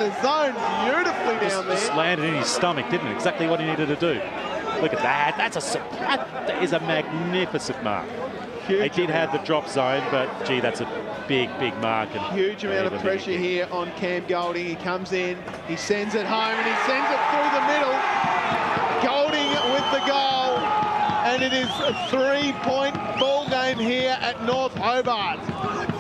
the zone beautifully down there. Just landed in his stomach, didn't it? Exactly what he needed to do. Look at that. That is a magnificent mark. He did have the drop zone, but, gee, that's a big, big mark. And huge amount of pressure here on Cam Golding. He comes in, he sends it home, and he sends it through the middle. Golding with the goal, and it is a 3-point ball game here at North Hobart.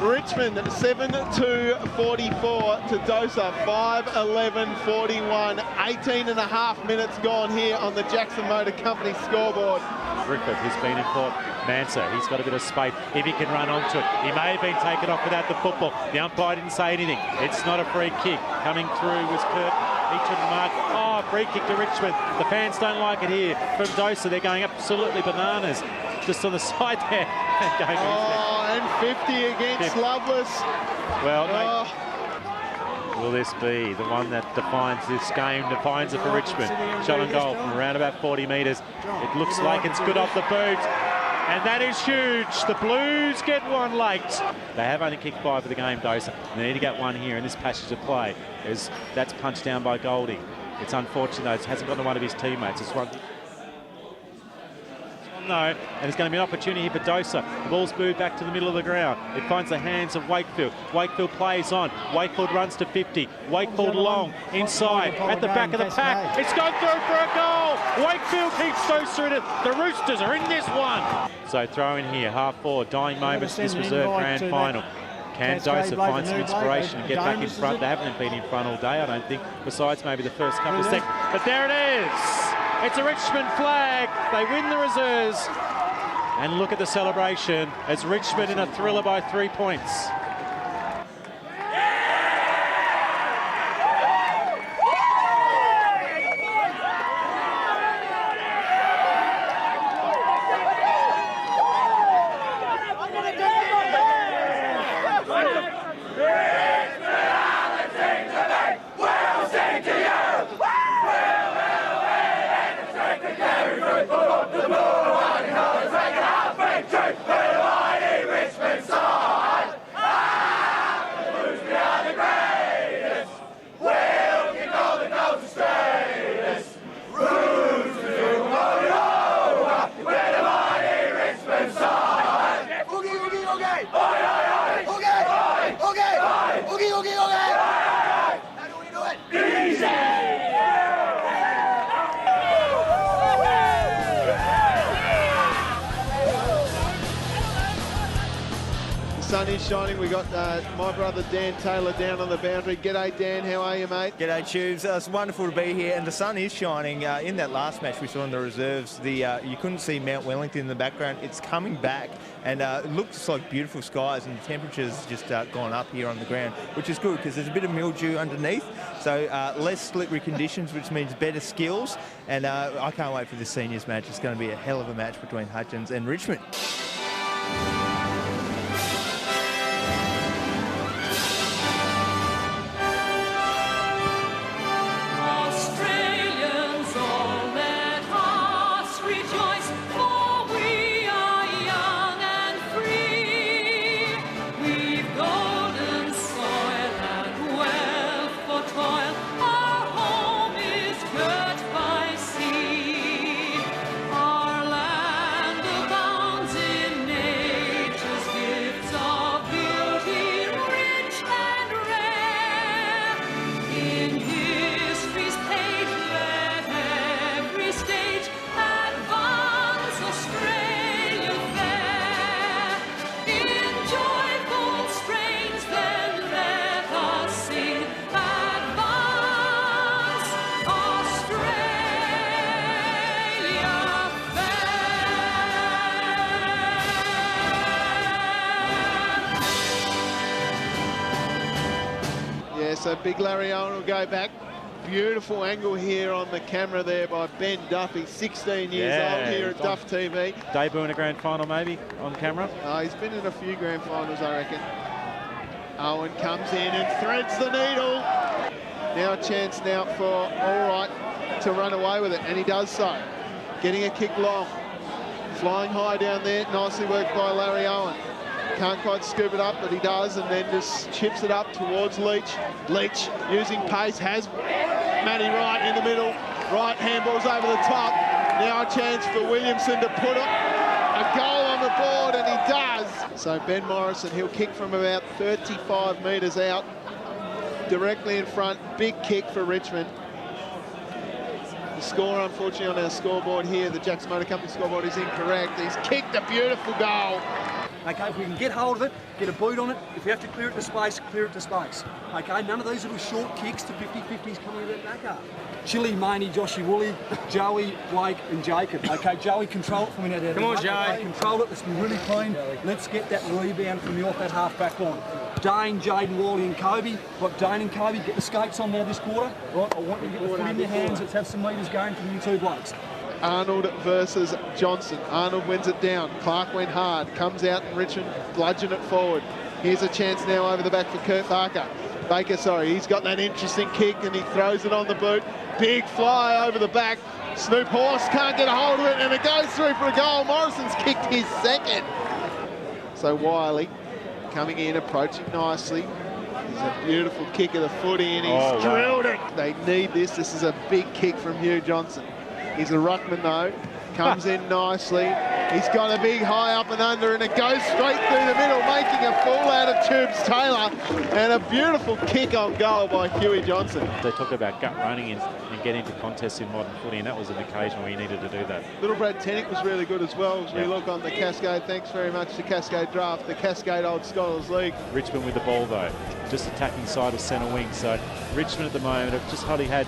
Richmond 7-2-44 to Dosa, 5-11-41. 18 and a half minutes gone here on the Jackson Motor Company scoreboard. Griffith, who's been in Port Mansa, he's got a bit of space if he can run onto it. He may have been taken off without the football. The umpire didn't say anything. It's not a free kick. Coming through was Curtin. He took the mark. Oh, free kick to Richmond. The fans don't like it here from Dosa. They're going absolutely bananas. Just on the side there. And 50 against Lovelace. Well, will this be the one that defines this game, defines it for Richmond? Shot on goal from around about 40 metres. It looks like it's good off the boot. And that is huge. The Blues get one late. They have only kicked 5 of the game, Dosa. They need to get one here in this passage of play. That's punched down by Goldie. It's unfortunate, though. It hasn't gone to one of his teammates. It's one. No, and there's going to be an opportunity here for Dosa. The ball's moved back to the middle of the ground. It finds the hands of Wakefield. Wakefield plays on. Wakefield runs to 50. Wakefield long, inside, at the back of the pack. It's gone through for a goal. Wakefield keeps Dosa in it. The Roosters are in this one. So throw in here, half forward, dying moments to this reserve grand final. Can Dosa find some inspiration and get back in front? They haven't been in front all day, I don't think, besides maybe the first couple of seconds. But there it is. It's a Richmond flag. They win the reserves. And look at the celebration as Richmond in a thriller by 3 points. Sun is shining. We got my brother Dan Taylor down on the boundary. G'day Dan, how are you, mate? G'day Tubes. It's wonderful to be here, and the sun is shining. In that last match we saw in the reserves, you couldn't see Mount Wellington in the background. It's coming back, and it looks like beautiful skies, and the temperature's just gone up here on the ground, which is good because there's a bit of mildew underneath, so less slippery conditions, which means better skills, and I can't wait for this seniors match. It's going to be a hell of a match between Hutchins and Richmond. So Big Larry Owen will go back. Beautiful angle here on the camera there by Ben Duff. He's 16 years old here at Duff TV. Debut in a grand final maybe on camera? He's been in a few grand finals, I reckon. Owen comes in and threads the needle. Now a chance now for All Right to run away with it, and he does so. Getting a kick long. Flying high down there. Nicely worked by Larry Owen. Can't quite scoop it up, but he does, and then just chips it up towards Leach. Leach, using pace, has Matty Wright in the middle. Wright handballs over the top. Now a chance for Williamson to put a goal on the board, and he does. So Ben Morrison, he'll kick from about 35 metres out, directly in front. Big kick for Richmond. The score, unfortunately, on our scoreboard here, the Jackson Motor Company scoreboard, is incorrect. He's kicked a beautiful goal. Okay, if we can get hold of it, get a boot on it, if we have to clear it to space, clear it to space. Okay, none of these little short kicks to 50-50s coming with that back up. Chili, Maney, Joshy Woolley, Joey, Blake and Jacob. Okay, Joey, control it from in there. Come on, Joey. Okay, control it, let's be really clean. Let's get that rebound from the off that half-back line. Dane, Jaden, Wally and Kobe. Right, Dane and Kobe, get the skates on now this quarter. Right, I want you to get the foot in your hands. Let's have some metres going from you two blokes. Arnold versus Johnson. Arnold wins it down. Clark went hard. Comes out and Richmond bludgeon it forward. Here's a chance now over the back for Kurt Baker, sorry. He's got that interesting kick and he throws it on the boot. Big fly over the back. Snoop Horse can't get a hold of it and it goes through for a goal. Morrison's kicked his second. So Wiley coming in, approaching nicely. He's a beautiful kick of the footy and he's drilled it. They need this. This is a big kick from Hugh Johnson. He's a ruckman though, comes in nicely. He's got a big high up and under and it goes straight through the middle, making a fool out of Tubes Taylor. And a beautiful kick on goal by Huey Johnson. They talk about gut running and getting into contests in modern footy, and that was an occasion where he needed to do that. Little Brad Tenick was really good as well as we look on the Cascade. Thanks very much to Cascade Draft, the Cascade Old Scholars League. Richmond with the ball though, just attacking side of centre wing. So Richmond at the moment have just hardly had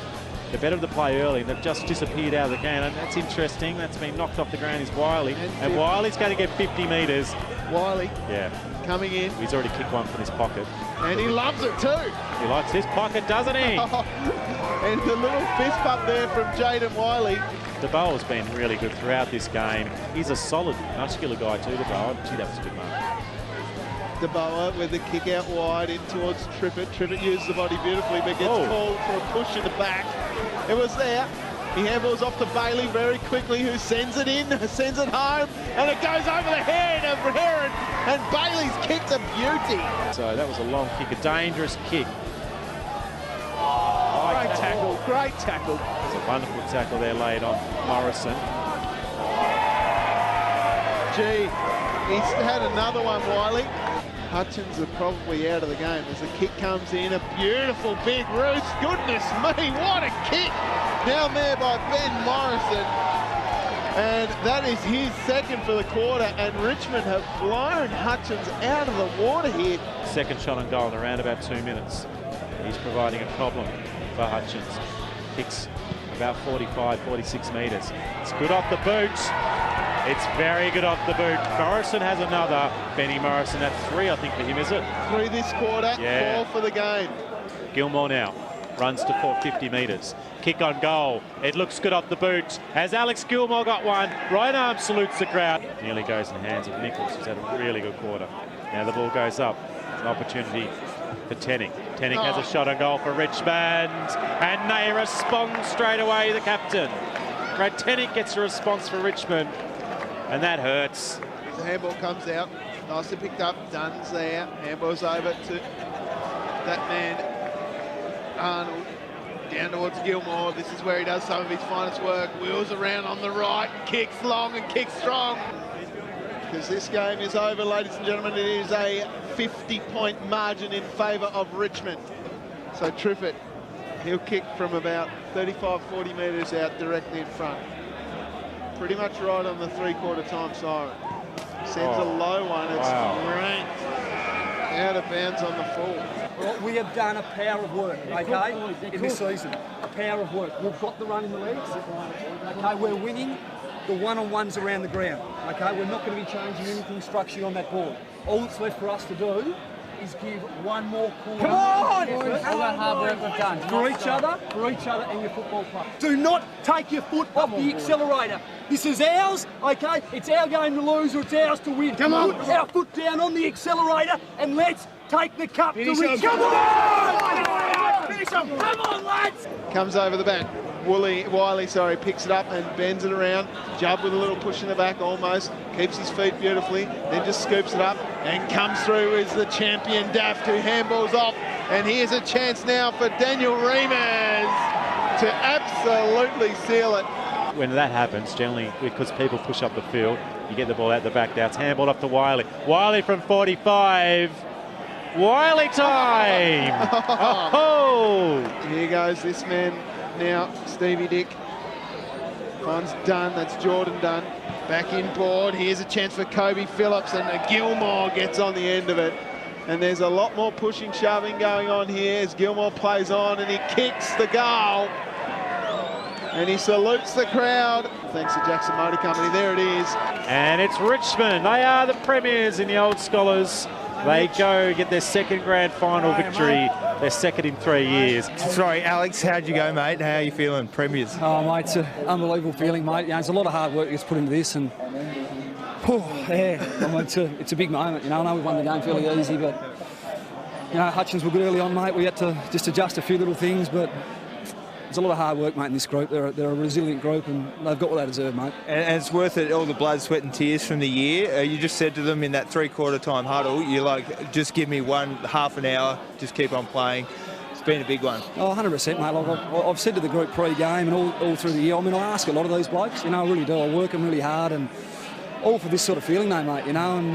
the better of the play early, and they've just disappeared out of the game, and that's interesting. That's been knocked off the ground is Wiley, and Wiley's going to get 50 metres. Wiley, coming in. He's already kicked one from his pocket. And he loves it too. He likes his pocket, doesn't he? And the little fist bump there from Jaden Wiley. DeBoer has been really good throughout this game. He's a solid, muscular guy too, DeBoer. Gee, that was a good mark. DeBoer with the kick out wide in towards Trippett. Trippett uses the body beautifully, but gets called for a push in the back. It was there. He handballs off to Bailey very quickly, who sends it in, sends it home, and it goes over the head of Heron, and Bailey's kicked a beauty. So that was a long kick, a dangerous kick. Great tackle, great tackle. It's a wonderful tackle there laid on Morrison. Gee, he's had another one, Wiley. Hutchins are probably out of the game as the kick comes in. A beautiful big roost. Goodness me, what a kick down there by Ben Morrison. And that is his second for the quarter, and Richmond have blown Hutchins out of the water here. Second shot on goal in around about 2 minutes. He's providing a problem for Hutchins. Kicks about 45, 46 metres. It's good off the boot. It's very good off the boot. Morrison has another. Benny Morrison, that's 3, I think, for him, is it? 3 this quarter, 4 for the game. Gilmore now runs to 450 metres. Kick on goal. It looks good off the boot. Has Alex Gilmore got one? Right arm salutes the crowd. Nearly goes in the hands of Nichols, who's had a really good quarter. Now the ball goes up. It's an opportunity for Tenick. Tenick has a shot on goal for Richmond, and they respond straight away, the captain. Brad Tenick gets a response for Richmond, and that hurts. The handball comes out, nicely picked up, Dunn's there, handball's over to that man, Arnold, down towards Gilmore. This is where he does some of his finest work, wheels around on the right, kicks long and kicks strong. Because this game is over, ladies and gentlemen. It is a 50-point margin in favour of Richmond. So Triffett, he'll kick from about 35, 40 metres out directly in front. Pretty much right on the three-quarter time siren. Sends a low one. It's ranked out of bounds on the full. Well, we have done a power of work, okay, in this season. A power of work. We've got the run in the legs. Okay, we're winning the one-on-ones around the ground. Okay, we're not going to be changing anything structurally on that board. All that's left for us to do is give one more quarter. Come on! All that hard work we've done. For each other and your football club. Do not take your foot off the accelerator. This is ours, okay? It's our game to lose or it's ours to win. Come on! Put our foot down on the accelerator and let's take the cup to Richmond. Come on! Finish them! Come on, lads! Comes over the back. Wiley, picks it up and bends it around. Jubb with a little push in the back almost. Keeps his feet beautifully, then just scoops it up and comes through is the champion Duff, who handballs off. And here's a chance now for Daniel Reimers to absolutely seal it. When that happens, generally because people push up the field, you get the ball out the back. Now it's handballed off to Wiley. Wiley from 45. Wiley time! Oh! Here goes this man now, Stevie Dick. Finds Dunn, that's Jordan Dunn. Back in board, here's a chance for Kobe Phillips, and Gilmore gets on the end of it. And there's a lot more pushing, shoving going on here as Gilmore plays on, and he kicks the goal. And he salutes the crowd. Thanks to Jackson Motor Company, there it is. And it's Richmond. They are the premiers in the Old Scholars. They go get their second grand final victory, their second in 3 years. Sorry, Alex, how'd you go, mate? How are you feeling, premiers? Oh, mate, it's an unbelievable feeling, mate. You know, there's a lot of hard work that's put into this, and it's a big moment. You know, I know we won the game fairly easy, but you know, Hutchins were good early on, mate. We had to just adjust a few little things, but there's a lot of hard work, mate, in this group. They're a resilient group, and they've got what they deserve, mate. And it's worth it, all the blood, sweat and tears from the year. You just said to them in that three-quarter time huddle, you're like, just give me half an hour, just keep on playing. It's been a big one. Oh, 100%, mate. Like I've said to the group pre-game and all through the year, I mean, I ask a lot of these blokes, you know, I really do. I work them really hard, and all for this sort of feeling, though, mate, you know, and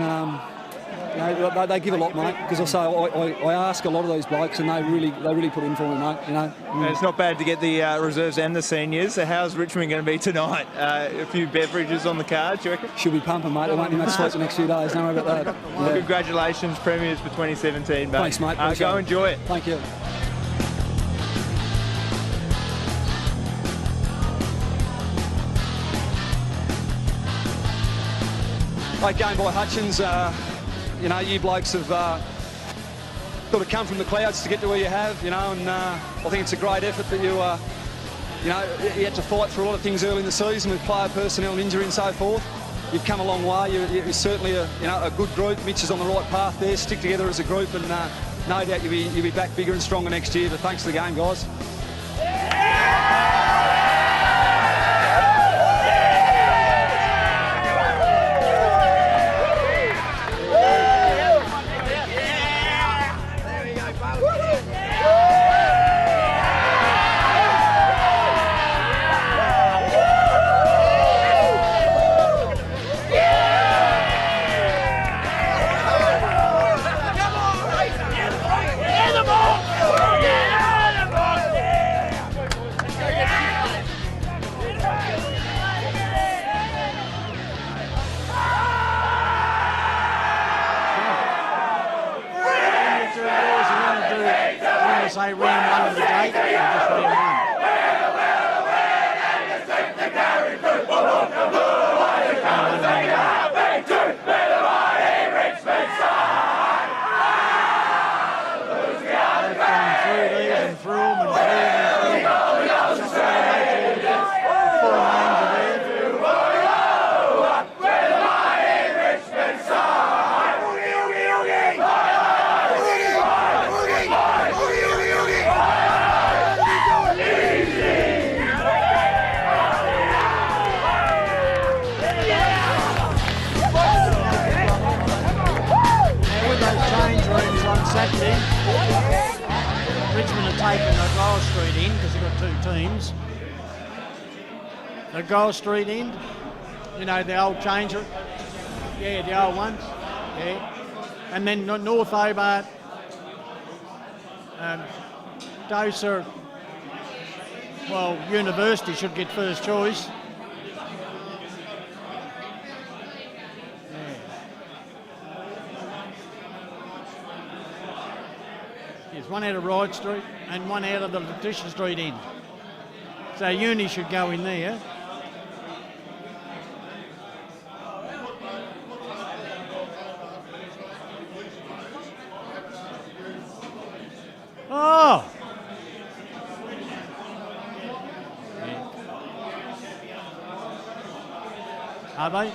you know, they give a lot, mate, because I say I ask a lot of those blokes, and they really put in for me, mate. You know, and it's not bad to get the reserves and the seniors. So how's Richmond going to be tonight? A few beverages on the card, do you reckon? Should be pumping, mate. There won't be much sleep the next few days. Don't worry about that. Yeah. Congratulations, premiers for 2017, mate. Thanks, mate. Go enjoy it. Thank you. Great game by Hutchins. You know, you blokes have sort of come from the clouds to get to where you have, you know, and I think it's a great effort that you know, you had to fight for a lot of things early in the season with player personnel and injury and so forth. You've come a long way. You're certainly a good group. Mitch is on the right path there. Stick together as a group, and no doubt you'll be back bigger and stronger next year. But thanks for the game, guys. Say round one of the date, or just round one? Saturday, Richmond are taking the Gold Street end because they've got two teams. The Gold Street end, you know, the old change room. Yeah, the old ones. Yeah. And then North Hobart, Dosa, well, University should get first choice. There's one out of Ride Street and one out of the Letitia Street end. So Uni should go in there. Oh! Yeah. Are they?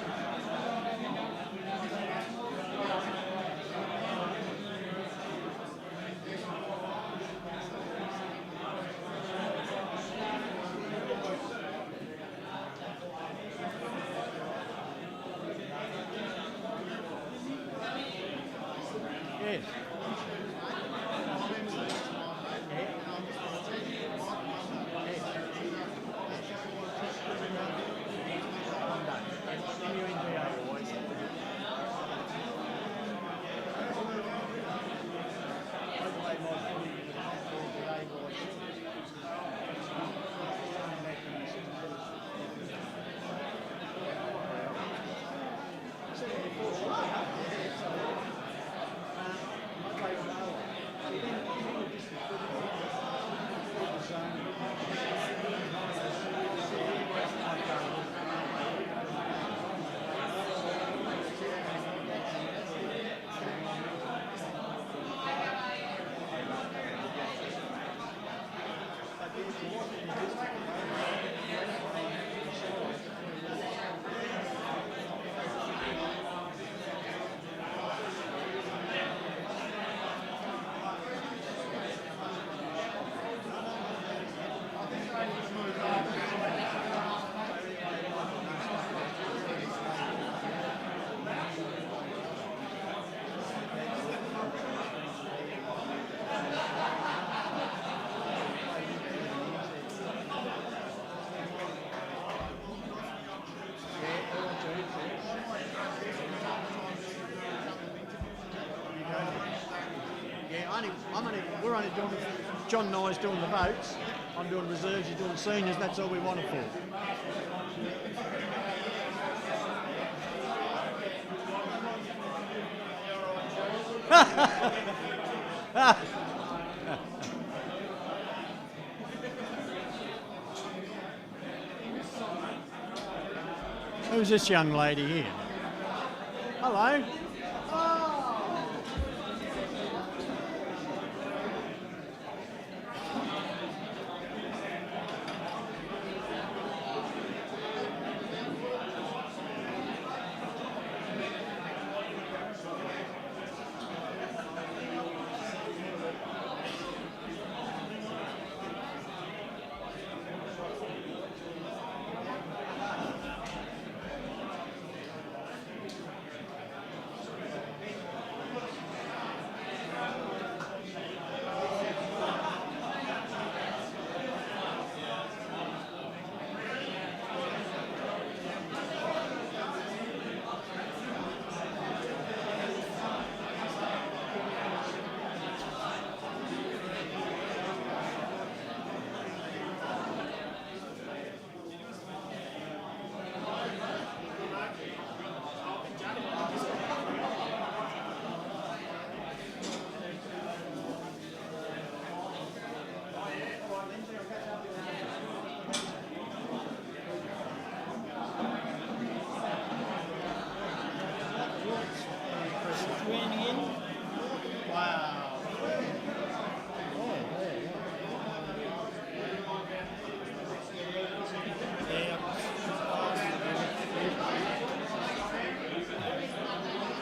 We're only doing, John and I's doing the votes. I'm doing reserves, you're doing seniors, that's all we want it for. Who's this young lady here? Hello.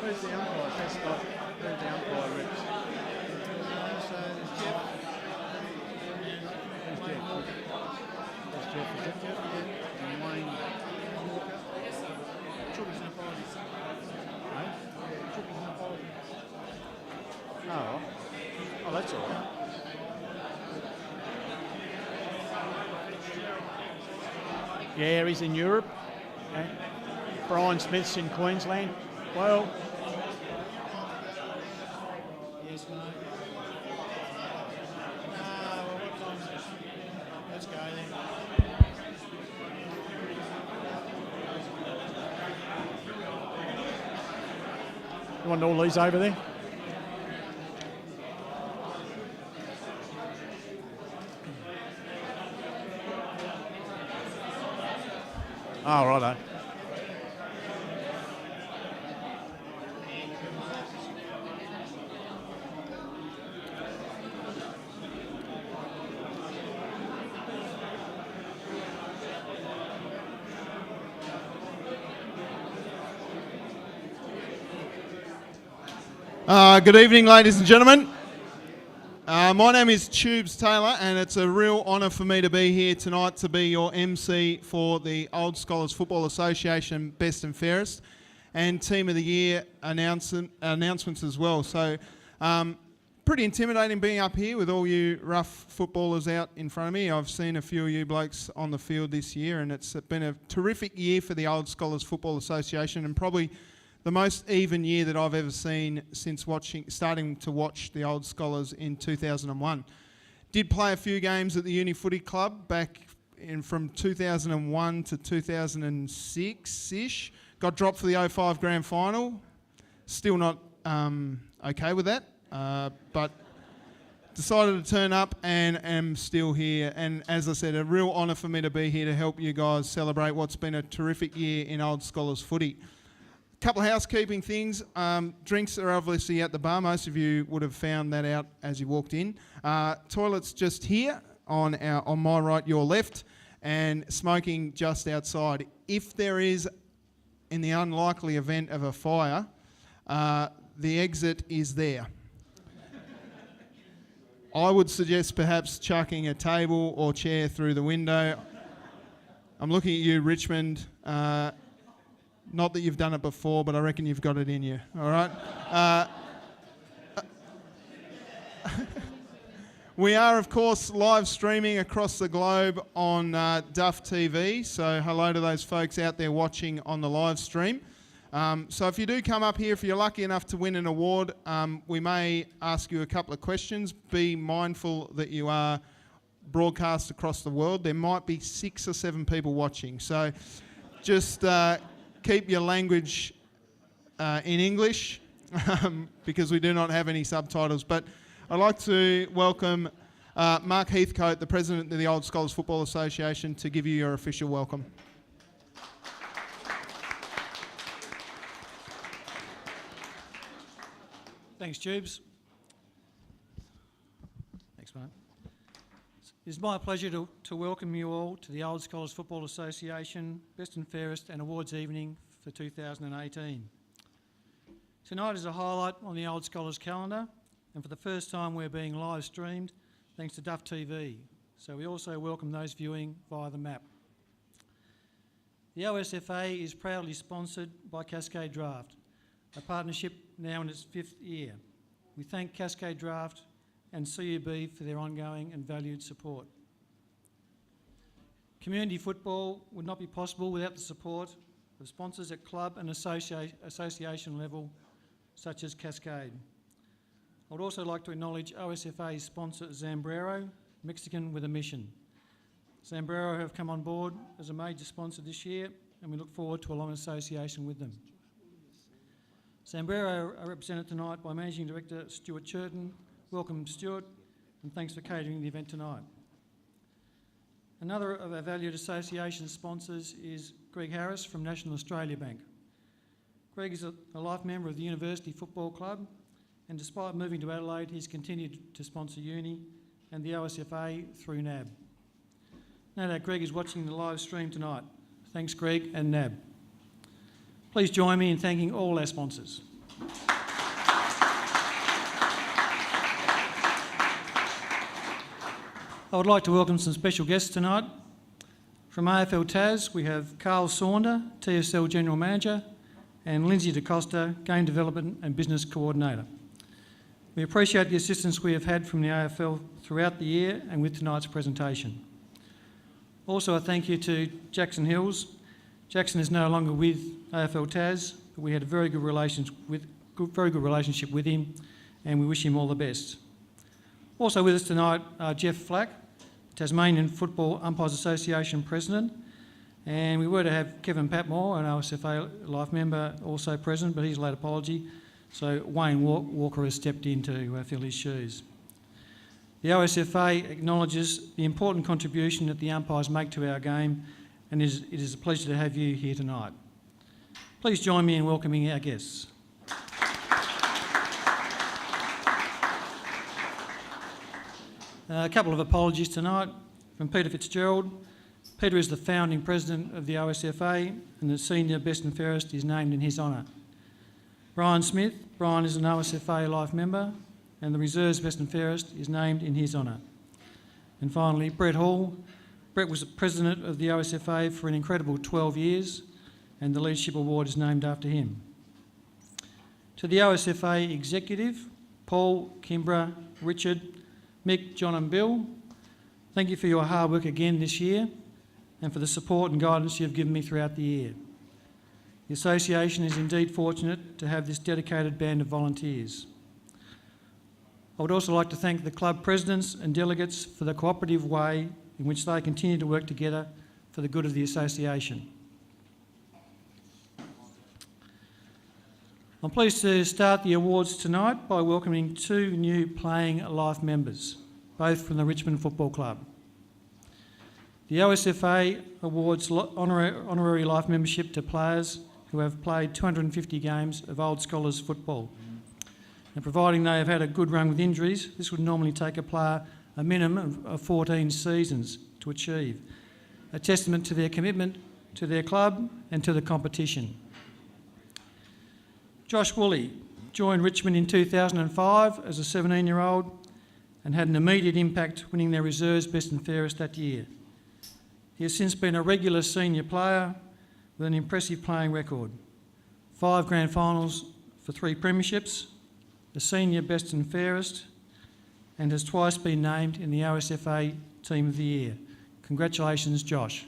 Where's the umpire? That's not. Where's the umpire, Rich? So there's Jeff. Where's Jeff? There's Jeff. Is that Jeff? Yeah. And Wayne Walker. Chubby's umpire. No? Chubby's umpire. Oh. Oh, that's all right. Yeah, he's in Europe. Okay. Brian Smith's in Queensland. Well, yes, no. Well, what time is it? Let's go then. You want all these over there? Oh, righto. Good evening, ladies and gentlemen. My name is Tubes Taylor, and it's a real honour for me to be here tonight to be your MC for the Old Scholars Football Association Best and Fairest and Team of the Year announcements as well. So, pretty intimidating being up here with all you rough footballers out in front of me. I've seen a few of you blokes on the field this year, and it's been a terrific year for the Old Scholars Football Association, and probably the most even year that I've ever seen since starting to watch the Old Scholars in 2001. Did play a few games at the Uni Footy Club back from 2001 to 2006-ish. Got dropped for the 05 Grand Final. Still not okay with that, but decided to turn up and am still here. And as I said, a real honour for me to be here to help you guys celebrate what's been a terrific year in Old Scholars footy. Couple of housekeeping things. Drinks are obviously at the bar. Most of you would have found that out as you walked in. Toilets just here on my right, your left, and smoking just outside. If there is, in the unlikely event of a fire, the exit is there. I would suggest perhaps chucking a table or chair through the window. I'm looking at you, Richmond. Not that you've done it before, but I reckon you've got it in you, all right? We are, of course, live streaming across the globe on Duff TV, so hello to those folks out there watching on the live stream. So if you do come up here, if you're lucky enough to win an award, we may ask you a couple of questions. Be mindful that you are broadcast across the world. There might be 6 or 7 people watching, so just keep your language in English because we do not have any subtitles. But I'd like to welcome Mark Heathcote, the President of the Old Scholars Football Association, to give you your official welcome. Thanks, Tubes. Thanks, mate. It's my pleasure to welcome you all to the Old Scholars Football Association Best and Fairest and Awards Evening for 2018. Tonight is a highlight on the Old Scholars calendar, and for the first time we're being live streamed thanks to Duff TV. So we also welcome those viewing via the map. The OSFA is proudly sponsored by Cascade Draft, a partnership now in its 5th year. We thank Cascade Draft and CUB for their ongoing and valued support. Community football would not be possible without the support of sponsors at club and association level, such as Cascade. I would also like to acknowledge OSFA's sponsor Zambrero, Mexican with a mission. Zambrero have come on board as a major sponsor this year, and we look forward to a long association with them. Zambrero are represented tonight by Managing Director Stuart Churton. Welcome, Stuart, and thanks for catering the event tonight. Another of our valued association sponsors is Greg Harris from National Australia Bank. Greg is a life member of the University Football Club, and despite moving to Adelaide, he's continued to sponsor Uni and the OSFA through NAB. No doubt Greg is watching the live stream tonight. Thanks, Greg and NAB. Please join me in thanking all our sponsors. I would like to welcome some special guests tonight. From AFL Tas, we have Carl Saunder, TSL General Manager, and Lindsay DaCosta, Game Development and Business Coordinator. We appreciate the assistance we have had from the AFL throughout the year and with tonight's presentation. Also, a thank you to Jackson Hills. Jackson is no longer with AFL Tas, but we had a very good relationship with him, and we wish him all the best. Also with us tonight are Jeff Flack, Tasmanian Football Umpires Association President, and we were to have Kevin Patmore, an OSFA Life member, also present, but he's a late apology, so Wayne Walker has stepped in to fill his shoes. The OSFA acknowledges the important contribution that the umpires make to our game, and it is a pleasure to have you here tonight. Please join me in welcoming our guests. A couple of apologies tonight from Peter Fitzgerald. Peter is the founding president of the OSFA, and the senior Best and Fairest is named in his honour. Brian Smith. Brian is an OSFA Life member, and the Reserves Best and Fairest is named in his honour. And finally, Brett Hall. Brett was the president of the OSFA for an incredible 12 years, and the Leadership Award is named after him. To the OSFA executive, Paul, Kimbra, Richard, Mick, John and Bill, thank you for your hard work again this year and for the support and guidance you have given me throughout the year. The association is indeed fortunate to have this dedicated band of volunteers. I would also like to thank the club presidents and delegates for the cooperative way in which they continue to work together for the good of the association. I'm pleased to start the awards tonight by welcoming 2 new playing Life members, both from the Richmond Football Club. The OSFA awards honorary Life membership to players who have played 250 games of Old Scholars football. And providing they have had a good run with injuries, this would normally take a player a minimum of 14 seasons to achieve, a testament to their commitment to their club and to the competition. Josh Woolley joined Richmond in 2005 as a 17-year-old and had an immediate impact, winning their reserves best and fairest that year. He has since been a regular senior player with an impressive playing record. 5 grand finals for 3 premierships, the senior best and fairest, and has twice been named in the OSFA Team of the Year. Congratulations, Josh.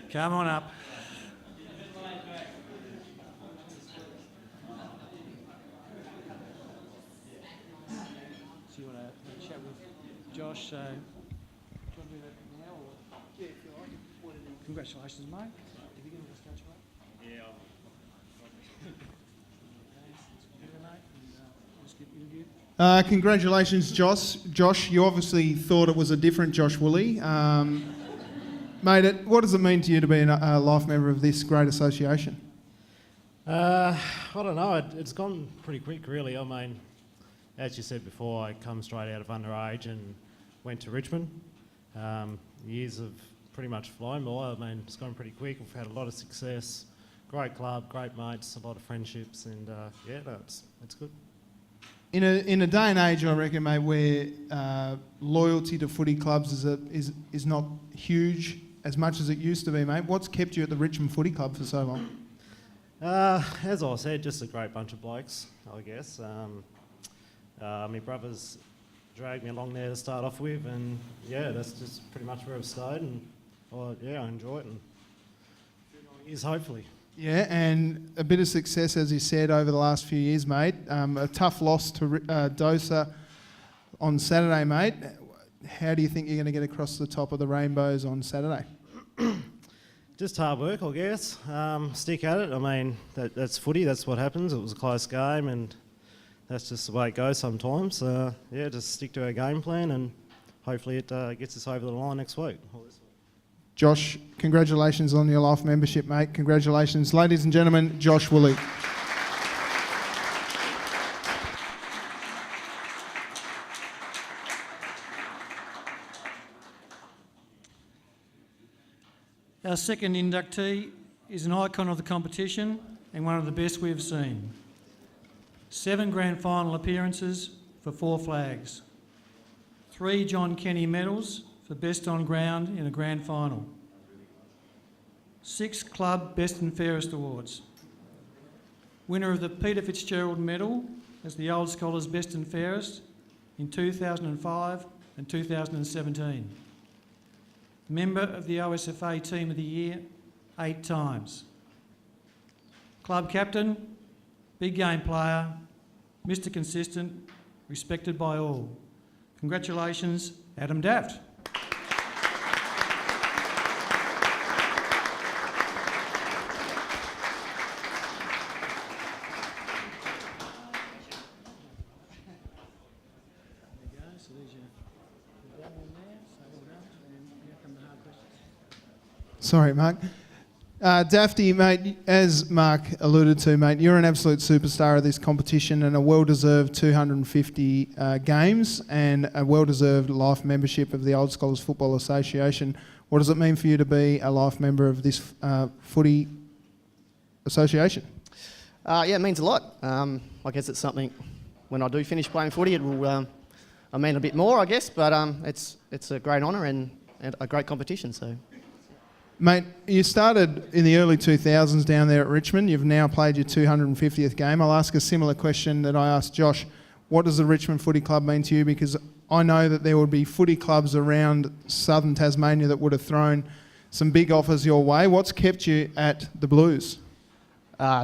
Come on up. So you want to chat with Josh? Do you want to do that now? Or? Yeah, if you like. Congratulations, mate. Did you get a discussion, mate? Yeah. Just get interviewed. Congratulations, Josh. Josh, you obviously thought it was a different Josh Woolley. Mate, what does it mean to you to be a life member of this great association? I don't know. It's gone pretty quick, really. I mean, as you said before, I come straight out of underage and went to Richmond. Years have pretty much flown by. I mean, it's gone pretty quick. We've had a lot of success. Great club, great mates, a lot of friendships, and yeah, no, it's good. In a day and age, I reckon, mate, where loyalty to footy clubs is not huge as much as it used to be, mate. What's kept you at the Richmond Footy Club for so long? As I said, just a great bunch of blokes, I guess. My brothers dragged me along there to start off with, and yeah, that's just pretty much where I've stayed, and I enjoy it, and years hopefully. Yeah, and a bit of success, as you said, over the last few years, mate. A tough loss to Dosa on Saturday, mate. How do you think you're going to get across the top of the rainbows on Saturday? Just hard work, I guess. Stick at it. I mean, that's footy. That's what happens. It was a close game, and that's just the way it goes sometimes. Yeah, just stick to our game plan, and hopefully it gets us over the line next week. Josh, congratulations on your life membership, mate. Congratulations. Ladies and gentlemen, Josh Woolley. Our second inductee is an icon of the competition and one of the best we've seen. 7 grand final appearances for 4 flags. 3 John Kenny medals for best on ground in a grand final. 6 club best and fairest awards. Winner of the Peter Fitzgerald medal as the Old Scholars best and fairest in 2005 and 2017. Member of the OSFA Team of the Year 8 times. Club captain, big game player, Mr. Consistent, respected by all. Congratulations, Adam Duff. Sorry, Mark. Dafty, mate, as Mark alluded to, mate, you're an absolute superstar of this competition and a well-deserved 250 games and a well-deserved life membership of the Old Scholars Football Association. What does it mean for you to be a life member of this footy association? Yeah, it means a lot. I guess it's something, when I do finish playing footy, it will I mean a bit more, I guess, but it's a great honour and a great competition, so... Mate, you started in the early 2000s down there at Richmond. You've now played your 250th game. I'll ask a similar question that I asked Josh. What does the Richmond Footy Club mean to you? Because I know that there would be footy clubs around southern Tasmania that would have thrown some big offers your way. What's kept you at the Blues?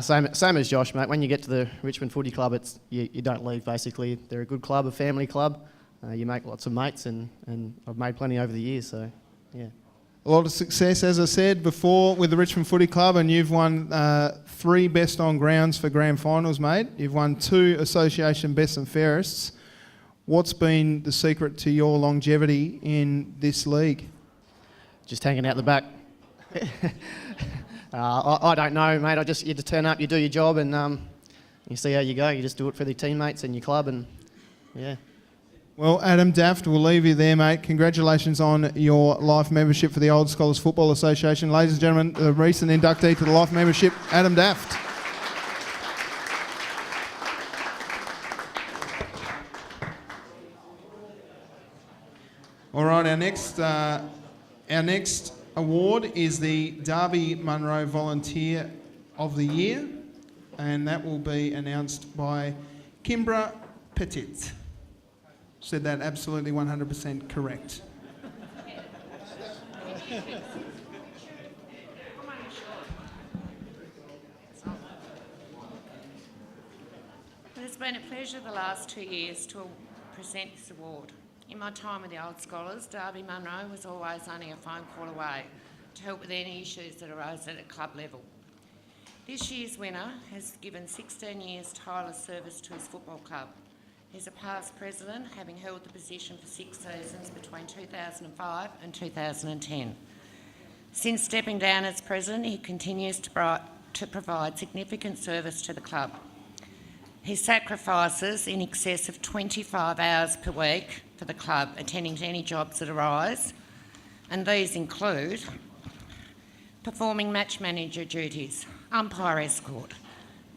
Same as Josh, mate. When you get to the Richmond Footy Club, you don't leave, basically. They're a good club, a family club. You make lots of mates, and I've made plenty over the years, so, yeah. A lot of success, as I said before, with the Richmond Footy Club, and you've won 3 best on grounds for grand finals, mate. You've won 2 association best and fairests. What's been the secret to your longevity in this league? Just hanging out the back. I don't know, mate. You just turn up, you do your job, and you see how you go. You just do it for the teammates and your club, and yeah. Well, Adam Daft, we'll leave you there, mate. Congratulations on your life membership for the Old Scholars Football Association. Ladies and gentlemen, the recent inductee to the life membership, Adam Daft. All right, our next award is the Derby Munro Volunteer of the Year, and that will be announced by Kimbra Petit. Said that absolutely 100% correct. It's been a pleasure the last 2 years to present this award. In my time with the Old Scholars, Derby Munro was always only a phone call away to help with any issues that arose at a club level. This year's winner has given 16 years tireless service to his football club. He's a past president, having held the position for 6 seasons between 2005 and 2010. Since stepping down as president, he continues to provide significant service to the club. He sacrifices in excess of 25 hours per week for the club, attending to any jobs that arise, and these include performing match manager duties, umpire escort,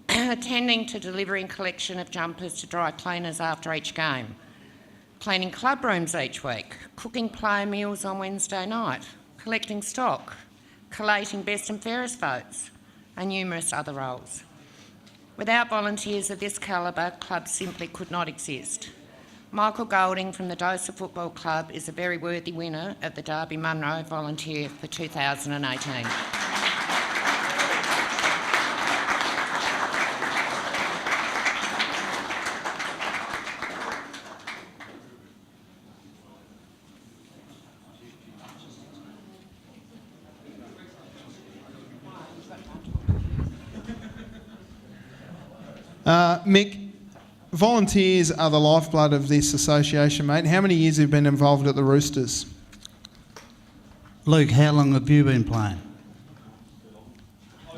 attending to delivering collection of jumpers to dry cleaners after each game, cleaning club rooms each week, cooking player meals on Wednesday night, collecting stock, collating best and fairest votes, and numerous other roles. Without volunteers of this calibre, clubs simply could not exist. Michael Golding from the Dosa Football Club is a very worthy winner of the Derby Munro Volunteer for 2018. Mick, volunteers are the lifeblood of this association, mate. How many years have you been involved at the Roosters? Luke, how long have you been playing?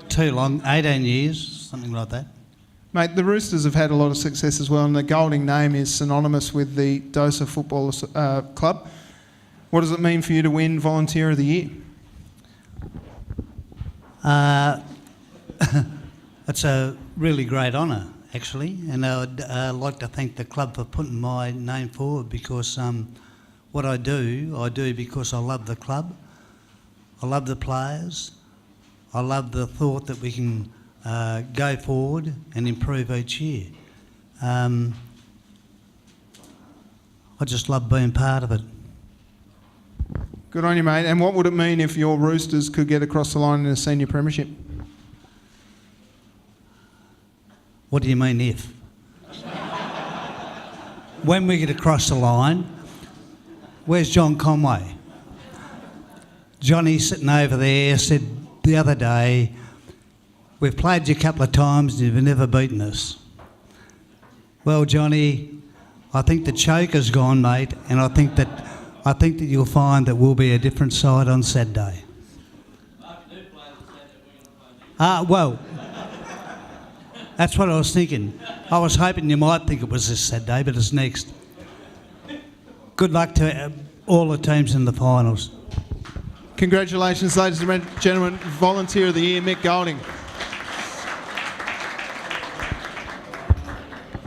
Too long, 18 years, something like that. Mate, the Roosters have had a lot of success as well, and the Golding name is synonymous with the Dosa Football Club. What does it mean for you to win Volunteer of the Year? It's a really great honour, actually, and I'd like to thank the club for putting my name forward, because what I do because I love the club, I love the players, I love the thought that we can go forward and improve each year. I just love being part of it. Good on you, mate. And what would it mean if your Roosters could get across the line in a senior premiership? What do you mean if? When we get across the line, where's John Conway? Johnny sitting over there said the other day, we've played you a couple of times and you've never beaten us. Well, Johnny, I think the choker's gone, mate, and I think that you'll find that we'll be a different side on Saturday. Well, that's what I was thinking. I was hoping you might think it was this Saturday, but it's next. Good luck to all the teams in the finals. Congratulations, ladies and gentlemen. Volunteer of the Year, Mick Golding.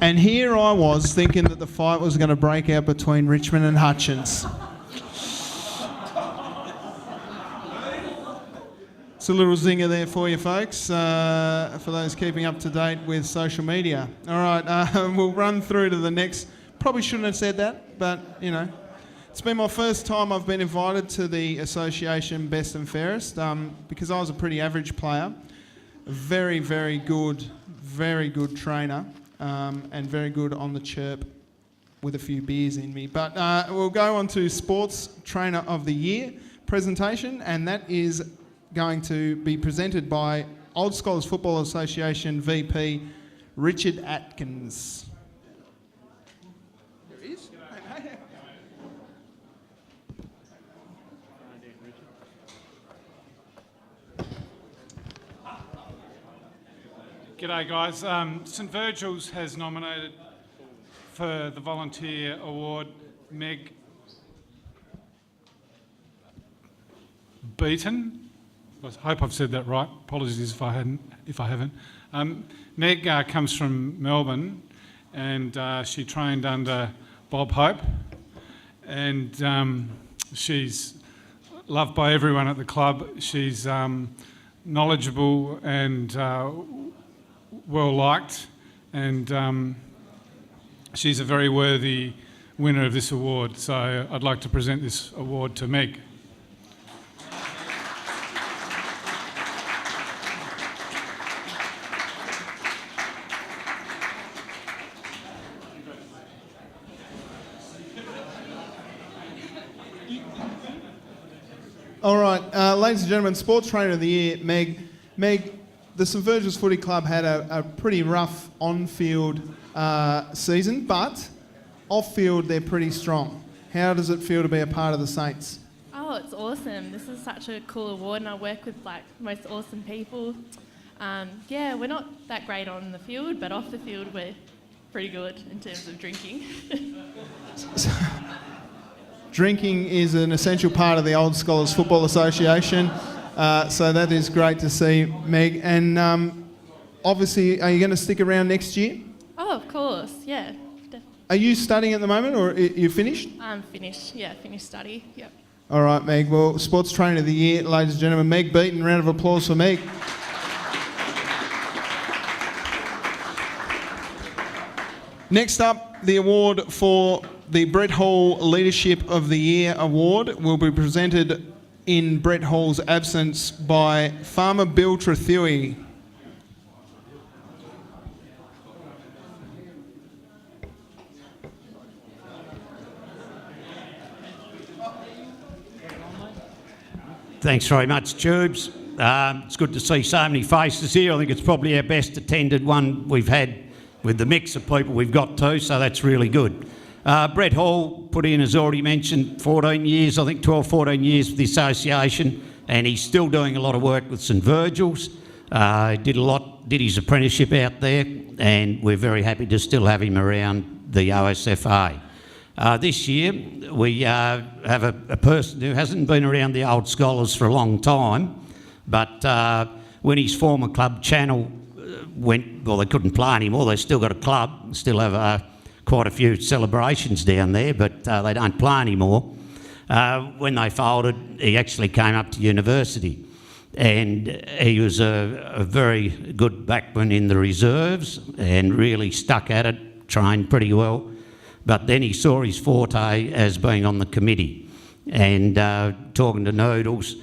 And here I was thinking that the fight was going to break out between Richmond and Hutchins. It's a little zinger there for you folks, for those keeping up to date with social media. All right, we'll run through to the next. Probably shouldn't have said that, but, you know. It's been my first time I've been invited to the association Best and Fairest, because I was a pretty average player. A very, very good trainer, and very good on the chirp with a few beers in me. But we'll go on to Sports Trainer of the Year presentation, and that is going to be presented by Old Scholars Football Association VP Richard Atkins. There he is. G'day guys. St Virgil's has nominated for the Volunteer Award Meg Beaton. I hope I've said that right. Apologies if I haven't. Meg comes from Melbourne, and she trained under Bob Hope, and she's loved by everyone at the club. She's knowledgeable and well liked, and she's a very worthy winner of this award. So I'd like to present this award to Meg. All right, ladies and gentlemen, Sports Trainer of the Year, Meg. Meg, the St Virgil's Footy Club had a pretty rough on-field season, but off-field they're pretty strong. How does it feel to be a part of the Saints? Oh, it's awesome. This is such a cool award, and I work with like most awesome people. Yeah, we're not that great on the field, but off the field we're pretty good in terms of drinking. Drinking is an essential part of the Old Scholars Football Association, so that is great to see, Meg. And obviously, are you going to stick around next year? Oh, of course, yeah. Are you studying at the moment, or are you finished? I'm finished, yeah, finished study, yep. All right, Meg. Well, Sports Trainer of the Year, ladies and gentlemen, Meg Beaton. Round of applause for Meg. Next up, the award for the Brett Hall Leadership of the Year award will be presented in Brett Hall's absence by Farmer Bill Trethewey. Thanks very much, Tubes. It's good to see so many faces here. I think it's probably our best attended one we've had with the mix of people we've got too, so that's really good. Brett Hall put in, as already mentioned, 14 years, I think 12, 14 years for the association, and he's still doing a lot of work with St Virgil's. Did his apprenticeship out there, and we're very happy to still have him around the OSFA. This year we have a person who hasn't been around the Old Scholars for a long time, but when his former club Channel they couldn't play anymore, they still got a club, still have quite a few celebrations down there, but they don't play anymore. When they folded, he actually came up to university, and he was a very good backman in the reserves and really stuck at it, trained pretty well. But then he saw his forte as being on the committee, and talking to Noodles,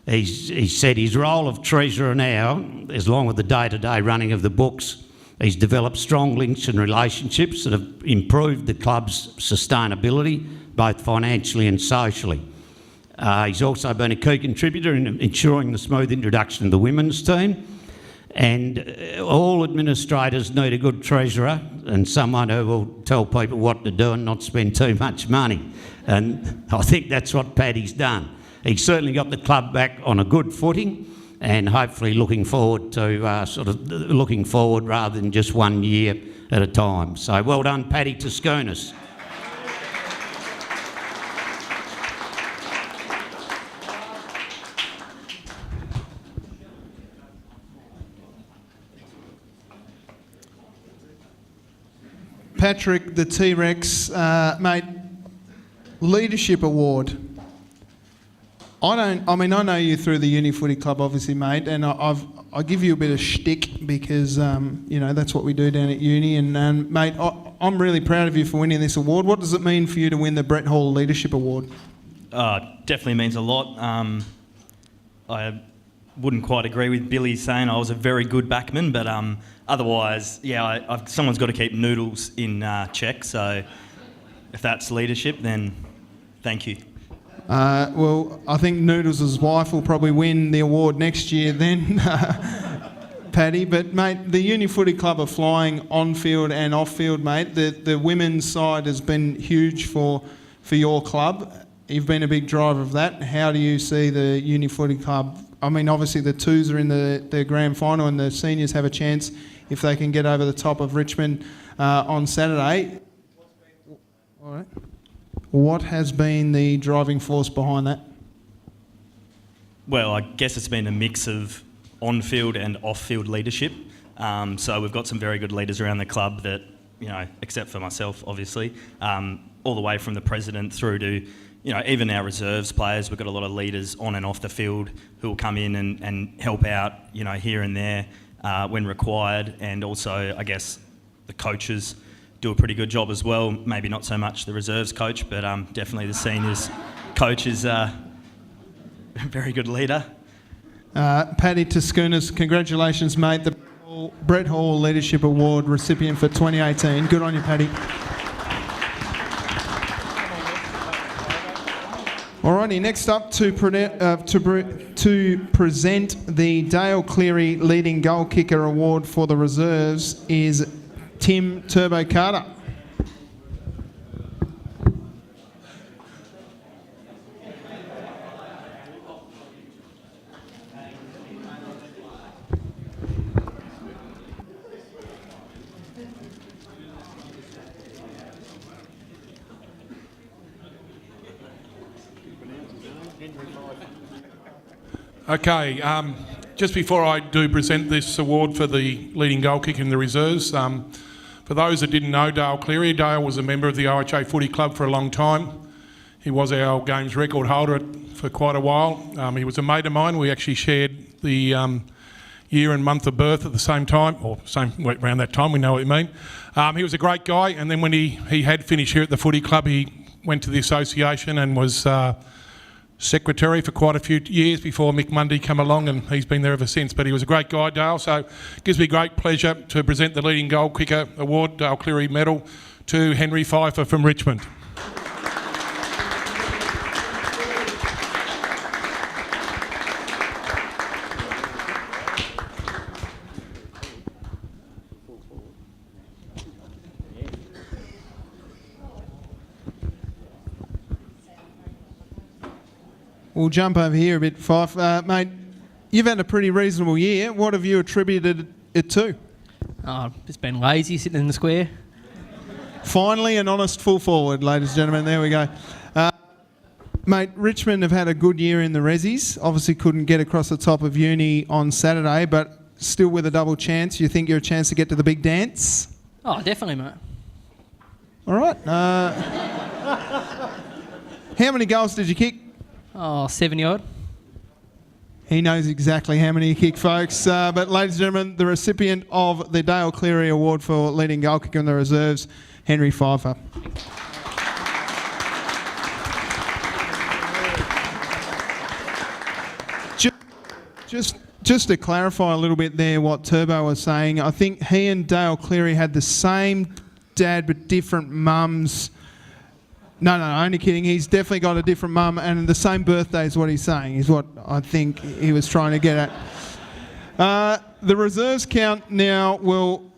he said his role of treasurer now, as long with the day-to-day running of the books, he's developed strong links and relationships that have improved the club's sustainability, both financially and socially. He's also been a key contributor in ensuring the smooth introduction of the women's team. And all administrators need a good treasurer and someone who will tell people what to do and not spend too much money. And I think that's what Paddy's done. He's certainly got the club back on a good footing, and hopefully looking forward to looking forward rather than just 1 year at a time. So well done, Paddy Toscunis. Patrick, the T-Rex, mate, Leadership Award. I know you through the Uni Footy Club, obviously, mate, and I give you a bit of shtick because, that's what we do down at uni. And, mate, I'm really proud of you for winning this award. What does it mean for you to win the Brett Hall Leadership Award? Definitely means a lot. I wouldn't quite agree with Billy saying I was a very good backman, but otherwise, yeah, someone's got to keep Noodles in check. So if that's leadership, then thank you. Well, I think Noodles' wife will probably win the award next year then, Paddy. But, mate, the Uni Footy Club are flying on-field and off-field, mate. The women's side has been huge for your club. You've been a big driver of that. How do you see the Uni Footy Club I mean, obviously the twos are in the grand final, and the seniors have a chance if they can get over the top of Richmond on Saturday. All right. What has been the driving force behind that? Well, I guess it's been a mix of on-field and off-field leadership. So we've got some very good leaders around the club that, except for myself, obviously, all the way from the president through to, even our reserves players. We've got a lot of leaders on and off the field who will come in and help out, here and there when required. And also, I guess, the coaches do a pretty good job as well. Maybe not so much the reserves coach, but definitely the seniors coach is a very good leader. Paddy Taskunas, congratulations, mate. The Brett Hall Leadership Award recipient for 2018. Good on you, Paddy. Alrighty, next up to present the Dale Cleary Leading Goal Kicker Award for the reserves is Tim Turbo Carter. Okay, just before I do present this award for the leading goal kicker in the reserves, for those that didn't know Dale Cleary, Dale was a member of the OHA Footy Club for a long time. He was our games record holder for quite a while. He was a mate of mine. We actually shared the year and month of birth at the same time, or around that time, we know what you mean. He was a great guy, and then when he had finished here at the footy club, he went to the association and was secretary for quite a few years before Mick Mundy came along, and he's been there ever since. But he was a great guy, Dale, so it gives me great pleasure to present the Leading Goal Kicker Award, Dale Cleary Medal, to Henry Pfeiffer from Richmond. We'll jump over here a bit, Fife. Mate, you've had a pretty reasonable year. What have you attributed it to? Just been lazy, sitting in the square. Finally, an honest full forward, ladies and gentlemen. There we go. Mate, Richmond have had a good year in the Rezzies. Obviously couldn't get across the top of uni on Saturday, but still with a double chance. You think you're a chance to get to the big dance? Oh, definitely, mate. All right. How many goals did you kick? Oh, 70-odd. He knows exactly how many he kicked, folks. But ladies and gentlemen, the recipient of the Dale Cleary Award for leading goal kicker in the reserves, Henry Pfeiffer. Just to clarify a little bit there what Turbo was saying, I think he and Dale Cleary had the same dad but different mums. No, only kidding. He's definitely got a different mum and the same birthday is what he's saying, is what I think he was trying to get at. The reserves count now will...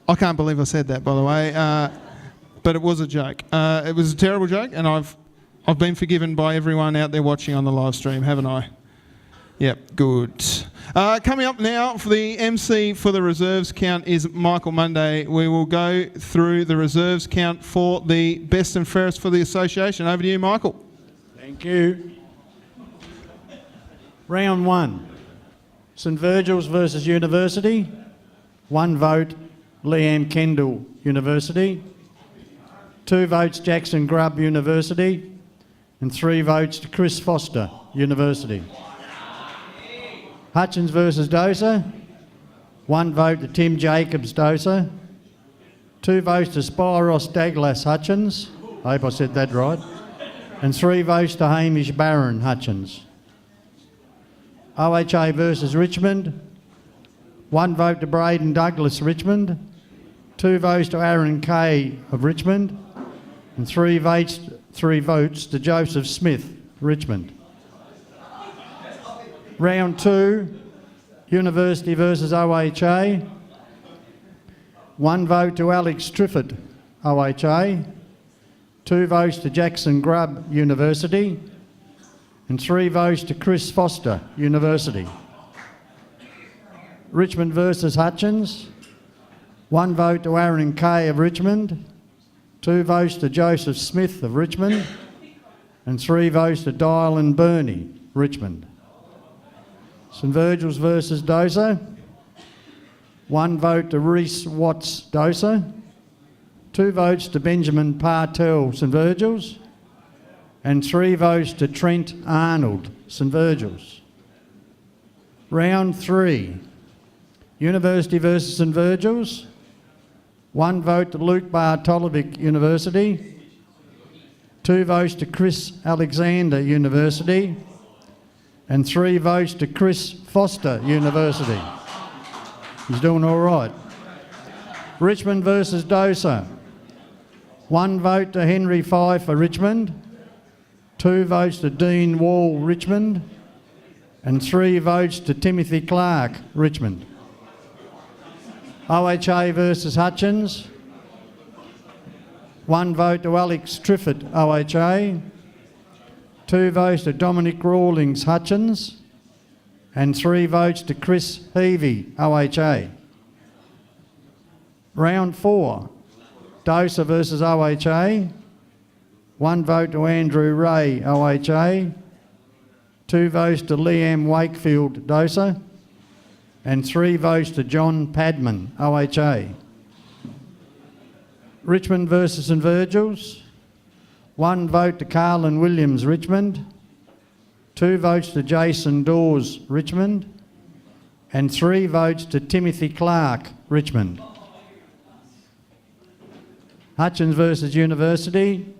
I can't believe I said that, by the way, but it was a joke. It was a terrible joke, and I've been forgiven by everyone out there watching on the live stream, haven't I? Yep, good. Coming up now for the MC for the reserves count is Michael Monday. We will go through the reserves count for the best and fairest for the association. Over to you, Michael. Thank you. Round 1. St Virgil's versus University. 1 vote, Liam Kendall, University. 2 votes, Jackson Grubb, University. And 3 votes to Chris Foster, University. Hutchins versus Dosa. 1 vote to Tim Jacobs, Dosa. 2 votes to Spiros Douglas, Hutchins. I hope I said that right. And 3 votes to Hamish Barron, Hutchins. OHA versus Richmond. 1 vote to Braden Douglas, Richmond. 2 votes to Aaron Kay of Richmond. And 3 votes to Joseph Smith, Richmond. Round 2, University versus OHA. 1 vote to Alex Triffett, OHA. 2 votes to Jackson Grubb, University. and 3 votes to Chris Foster, University. Richmond versus Hutchins, 1 vote to Aaron Kay of Richmond, 2 votes to Joseph Smith of Richmond, and 3 votes to Dial and Burney, Richmond. St Virgil's versus Dosa, 1 vote to Reese Watts, Dosa, 2 votes to Benjamin Partell, St Virgil's, and 3 votes to Trent Arnold, St Virgil's. Round 3, University versus St Virgil's, 1 vote to Luke Bartolovic, University, 2 votes to Chris Alexander, University, and 3 votes to Chris Foster, University. He's doing all right. Richmond versus Dosa, 1 vote to Henry Fife for Richmond, 2 votes to Dean Wall, Richmond, and 3 votes to Timothy Clark, Richmond. OHA versus Hutchins, 1 vote to Alex Triffett, OHA, 2 votes to Dominic Rawlings, Hutchins, and 3 votes to Chris Heavey, OHA. Round 4, Dosa versus OHA, 1 vote to Andrew Ray, OHA, 2 votes to Liam Wakefield, Dosa, and 3 votes to John Padman, OHA. Richmond versus St Virgil's, 1 vote to Carlin Williams, Richmond, 2 votes to Jason Dawes, Richmond, and 3 votes to Timothy Clark, Richmond. Hutchins versus University,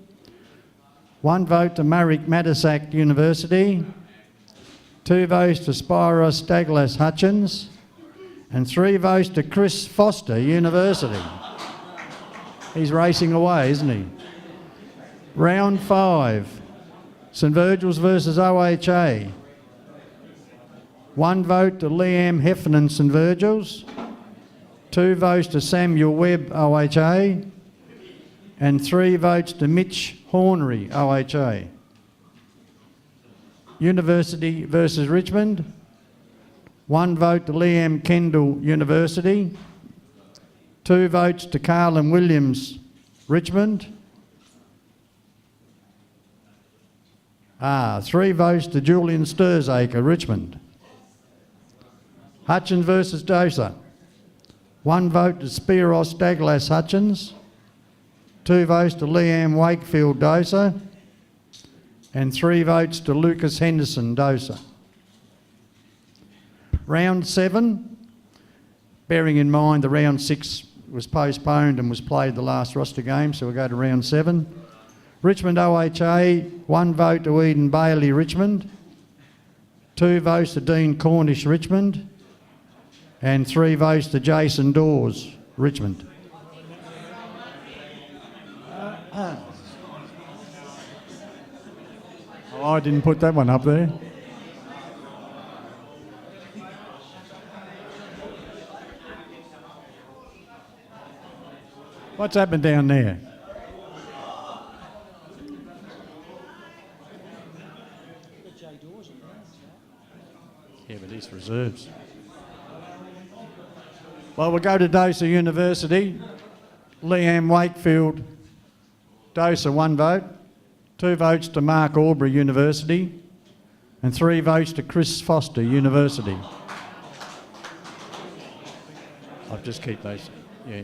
1 vote to Marek Matisak, University, 2 votes to Spiros Douglas, Hutchins, and 3 votes to Chris Foster, University. He's racing away, isn't he? Round 5, St Virgil's versus OHA. 1 vote to Liam Heffernan, St Virgil's, 2 votes to Samuel Webb, OHA, and 3 votes to Mitch Hornery, OHA. University versus Richmond, 1 vote to Liam Kendall, University, 2 votes to Carlin Williams, Richmond, 3 votes to Julian Sturzacre, Richmond. Hutchins versus Dosa, 1 vote to Spiros Douglas, Hutchins, 2 votes to Liam Wakefield, Dosa, and 3 votes to Lucas Henderson, Dosa. Round 7, bearing in mind the round 6 was postponed and was played the last roster game, so we'll go to round 7. Richmond OHA, 1 vote to Eden Bailey, Richmond, 2 votes to Dean Cornish, Richmond, and 3 votes to Jason Dawes, Richmond. Oh, I didn't put that one up there. What's happened down there? Yeah, but these reserves. Well, we'll go to Dosa University. Liam Wakefield, Dosa, 1 vote. 2 votes to Mark Albury, University, and 3 votes to Chris Foster, University. I'll just keep those, yeah.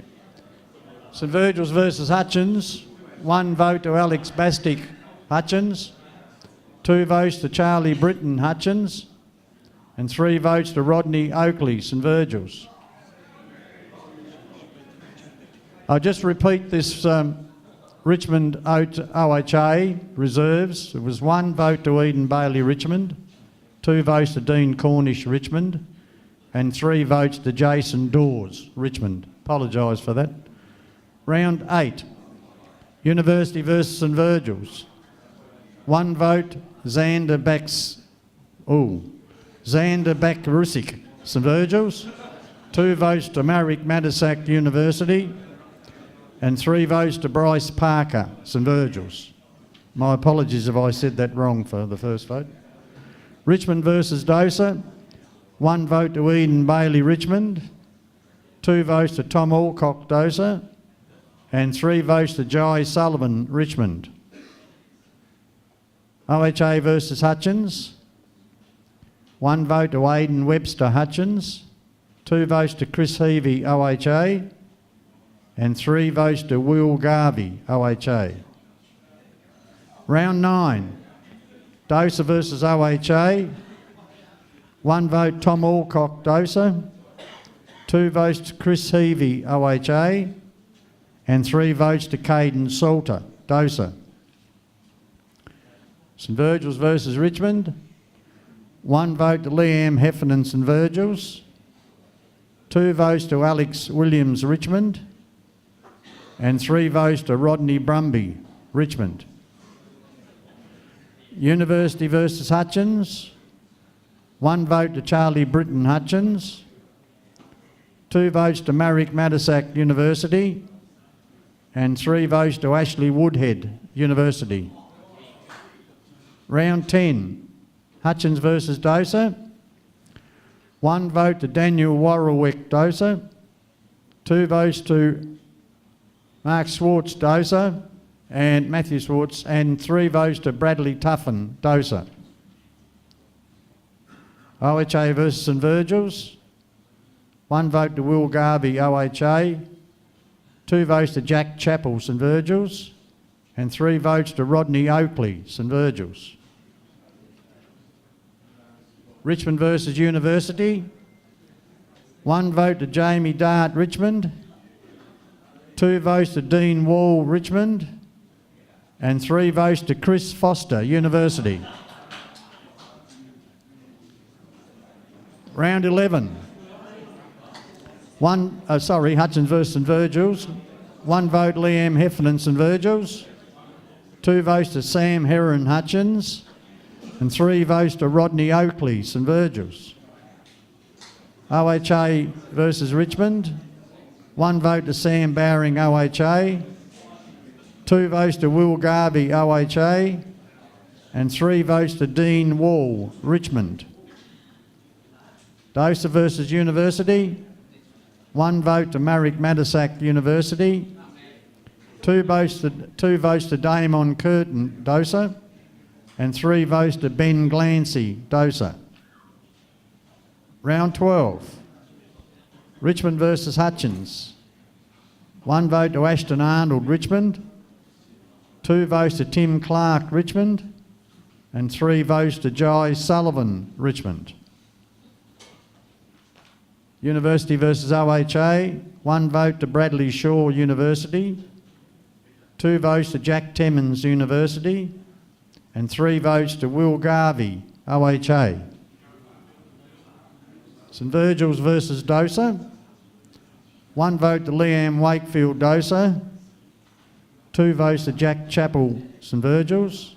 St Virgil's versus Hutchins, 1 vote to Alex Bastick, Hutchins, 2 votes to Charlie Britton, Hutchins, and 3 votes to Rodney Oakley, St Virgil's. I'll just repeat this Richmond OHA reserves. It was 1 vote to Eden Bailey, Richmond, 2 votes to Dean Cornish, Richmond, and 3 votes to Jason Dawes, Richmond. Apologise for that. Round 8, University versus St Virgil's. 1 vote, Xander Bakrusic, St Virgil's, 2 votes to Marek Matisak, University, and 3 votes to Bryce Parker, St Virgil's. My apologies if I said that wrong for the first vote. Richmond versus Dosa. 1 vote to Eden Bailey Richmond. 2 votes to Tom Alcock Dosa. And 3 votes to Jai Sullivan Richmond. OHA versus Hutchins. 1 vote to Aidan Webster Hutchins. 2 votes to Chris Heavey OHA. And 3 votes to Will Garvey OHA. Round 9. Dosa versus OHA. 1 vote Tom Alcock Dosa. 2 votes to Chris Heavey OHA. And 3 votes to Caden Salter Dosa. St Virgil's versus Richmond. 1 vote to Liam Heffernan St Virgil's. 2 votes to Alex Williams Richmond. And 3 votes to Rodney Brumby Richmond. University versus Hutchins. 1 vote to Charlie Britton Hutchins. 2 votes to Marek Matisak University. And 3 votes to Ashley Woodhead University. Round 10. Hutchins versus Dosa. 1 vote to Daniel Warwick Dosa. 2 votes to Mark Swartz Dosa and Matthew Swartz, and 3 votes to Bradley Tuffin Dosa. OHA versus St Virgil's. 1 vote to Will Garvey OHA. 2 votes to Jack Chappell St Virgil's. And 3 votes to Rodney Oakley St Virgil's. Richmond versus University. 1 vote to Jamie Dart Richmond. 2 votes to Dean Wall Richmond. And 3 votes to Chris Foster University. Round 11. Hutchins versus St Virgil's. 1 vote Liam Heffernan St Virgil's. 2 votes to Sam Heron Hutchins. And 3 votes to Rodney Oakley St Virgil's. OHA versus Richmond. 1 vote to Sam Bowring OHA. 2 votes to Will Garvey OHA. And 3 votes to Dean Wall Richmond. Dosa versus University. 1 vote to Marek Matisak University. 2 votes to Damon Curtin Dosa. And 3 votes to Ben Glancy Dosa. Round 12. Richmond versus Hutchins. 1 vote to Ashton Arnold Richmond. 2 votes to Tim Clark Richmond. And 3 votes to Jai Sullivan Richmond. University versus OHA. 1 vote to Bradley Shaw University. 2 votes to Jack Temmons University. And 3 votes to Will Garvey OHA. St Virgil's versus Dosa. 1 vote to Liam Wakefield Dosa. 2 votes to Jack Chappell St Virgil's.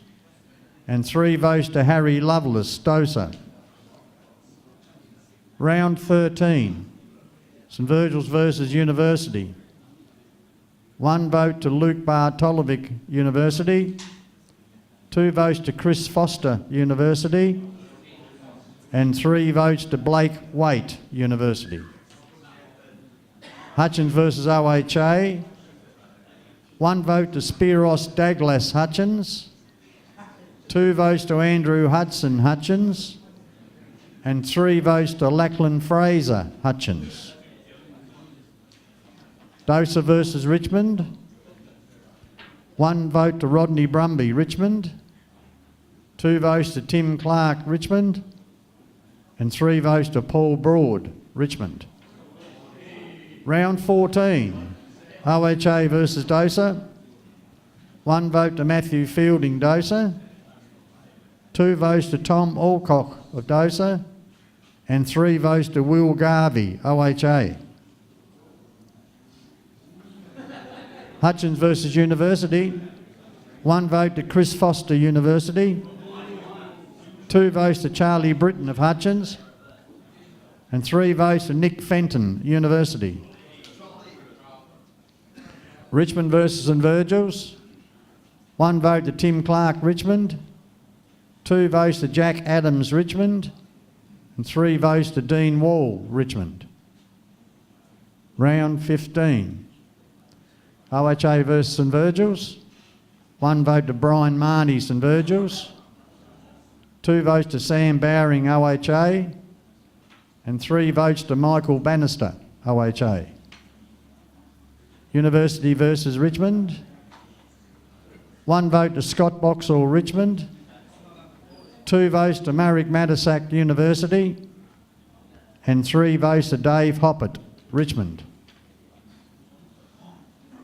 And 3 votes to Harry Lovelace Dosa. Round 13. St Virgil's versus University. 1 vote to Luke Bartolovic University. 2 votes to Chris Foster University. And 3 votes to Blake Waite University. Hutchins versus OHA. 1 vote to Spiros Douglas Hutchins. 2 votes to Andrew Hudson Hutchins. And 3 votes to Lachlan Fraser Hutchins. Dosa versus Richmond. 1 vote to Rodney Brumby Richmond. 2 votes to Tim Clark Richmond. And 3 votes to Paul Broad Richmond. Round 14. OHA versus Dosa. 1 vote to Matthew Fielding Dosa. 2 votes to Tom Alcock of Dosa. And 3 votes to Will Garvey OHA. Hutchins versus University. 1 vote to Chris Foster University. 2 votes to Charlie Britton of Hutchins. And 3 votes to Nick Fenton University. Richmond versus St Virgil's. 1 vote to Tim Clark Richmond. 2 votes to Jack Adams, Richmond, and 3 votes to Dean Wall, Richmond. Round 15. OHA versus St Virgil's. 1 vote to Brian Marnie, St Virgil's. 2 votes to Sam Bowring, OHA. And 3 votes to Michael Bannister, OHA. University versus Richmond. 1 vote to Scott Boxall, Richmond. 2 votes to Marek Matisak, University. And 3 votes to Dave Hoppert, Richmond.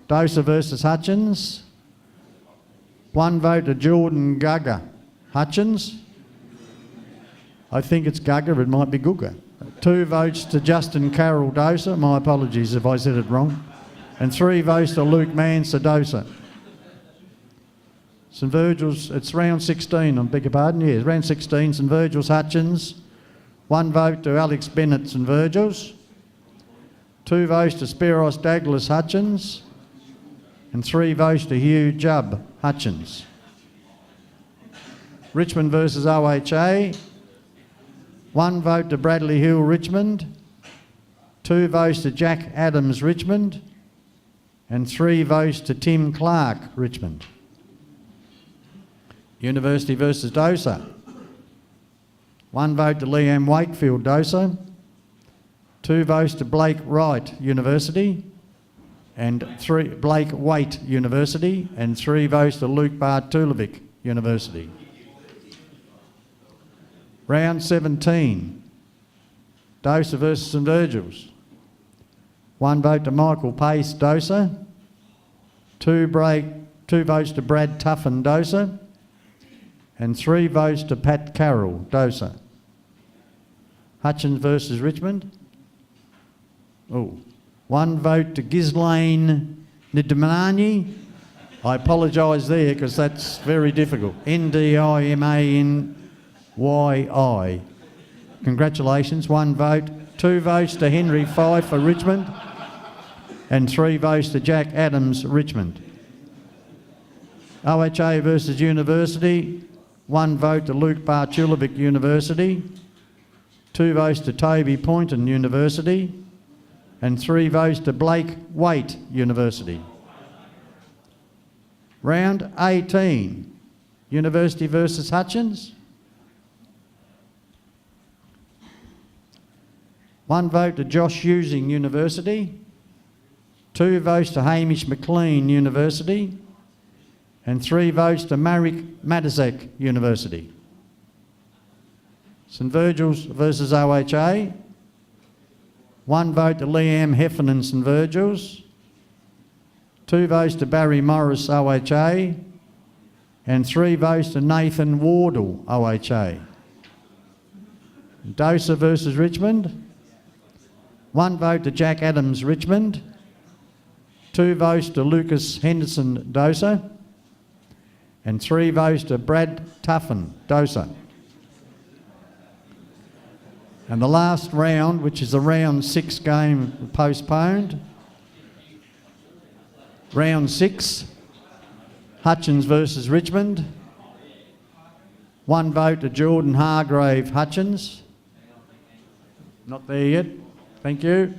Dosa versus Hutchins. 1 vote to Jordan Gugger, Hutchins. I think it's Gugger, it might be Gugger. 2 votes to Justin Carroll, Dosa. My apologies if I said it wrong. And 3 votes to Luke Manser, Dosa. St Virgil's, it's round 16, I beg your pardon, yes, round 16, St Virgil's, Hutchins. 1 vote to Alex Bennett, St Virgil's. 2 votes to Spiros Douglas, Hutchins. And 3 votes to Hugh Jubb, Hutchins. Richmond versus OHA. 1 vote to Bradley Hill, Richmond. 2 votes to Jack Adams, Richmond. And 3 votes to Tim Clark, Richmond. University versus Dosa. 1 vote to Liam Wakefield, Dosa. 2 votes to Blake Wright, University. And 3 Blake Waite, University. And 3 votes to Luke Bartulovic, University. Round 17. Dosa versus St Virgil's. 1 vote to Michael Pace, Dosa. 2 votes to Brad Tuffin, Dosa. And 3 votes to Pat Carroll, Dosa. Hutchins versus Richmond. 1 vote to Ghislaine Ndimani. I apologise there because that's very difficult. Ndimaniyi. Congratulations, 1 vote. 2 votes to Henry Fife for Richmond. And 3 votes to Jack Adams, Richmond. OHA versus University. 1 vote to Luke Bartulovic, University. 2 votes to Toby Poynton, University. And 3 votes to Blake Waite, University. Round 18. University versus Hutchins. 1 vote to Josh Using, University. 2 votes to Hamish McLean, University. And 3 votes to Marek Matisak, University. St Virgil's versus OHA. 1 vote to Liam Heffernan, St Virgil's. 2 votes to Barry Morris, OHA. And 3 votes to Nathan Wardle, OHA. Dosa versus Richmond. 1 vote to Jack Adams, Richmond. 2 votes to Lucas Henderson, Dosa. And 3 votes to Brad Tuffin, Dosa. And the last round, which is a round 6 game postponed. Round 6, Hutchins versus Richmond. 1 vote to Jordan Hargrave, Hutchins. Not there yet, thank you.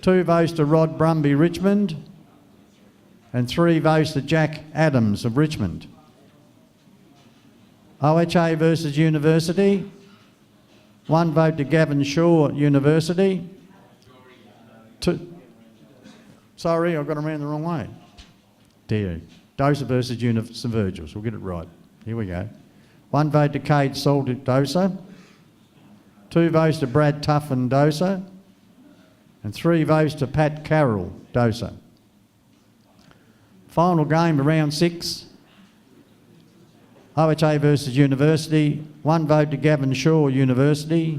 2 votes to Rod Brumby, Richmond. And 3 votes to Jack Adams of Richmond. OHA versus University. 1 vote to Gavin Shaw, University. Sorry, I've got them around the wrong way. Dear. Dosa versus St Virgil's. We'll get it right. Here we go. 1 vote to Kate Saltick, Dosa. 2 votes to Brad Tuffin, Dosa. And 3 votes to Pat Carroll, Dosa. Final game of round 6. OHA versus University. 1 vote to Gavin Shaw, University.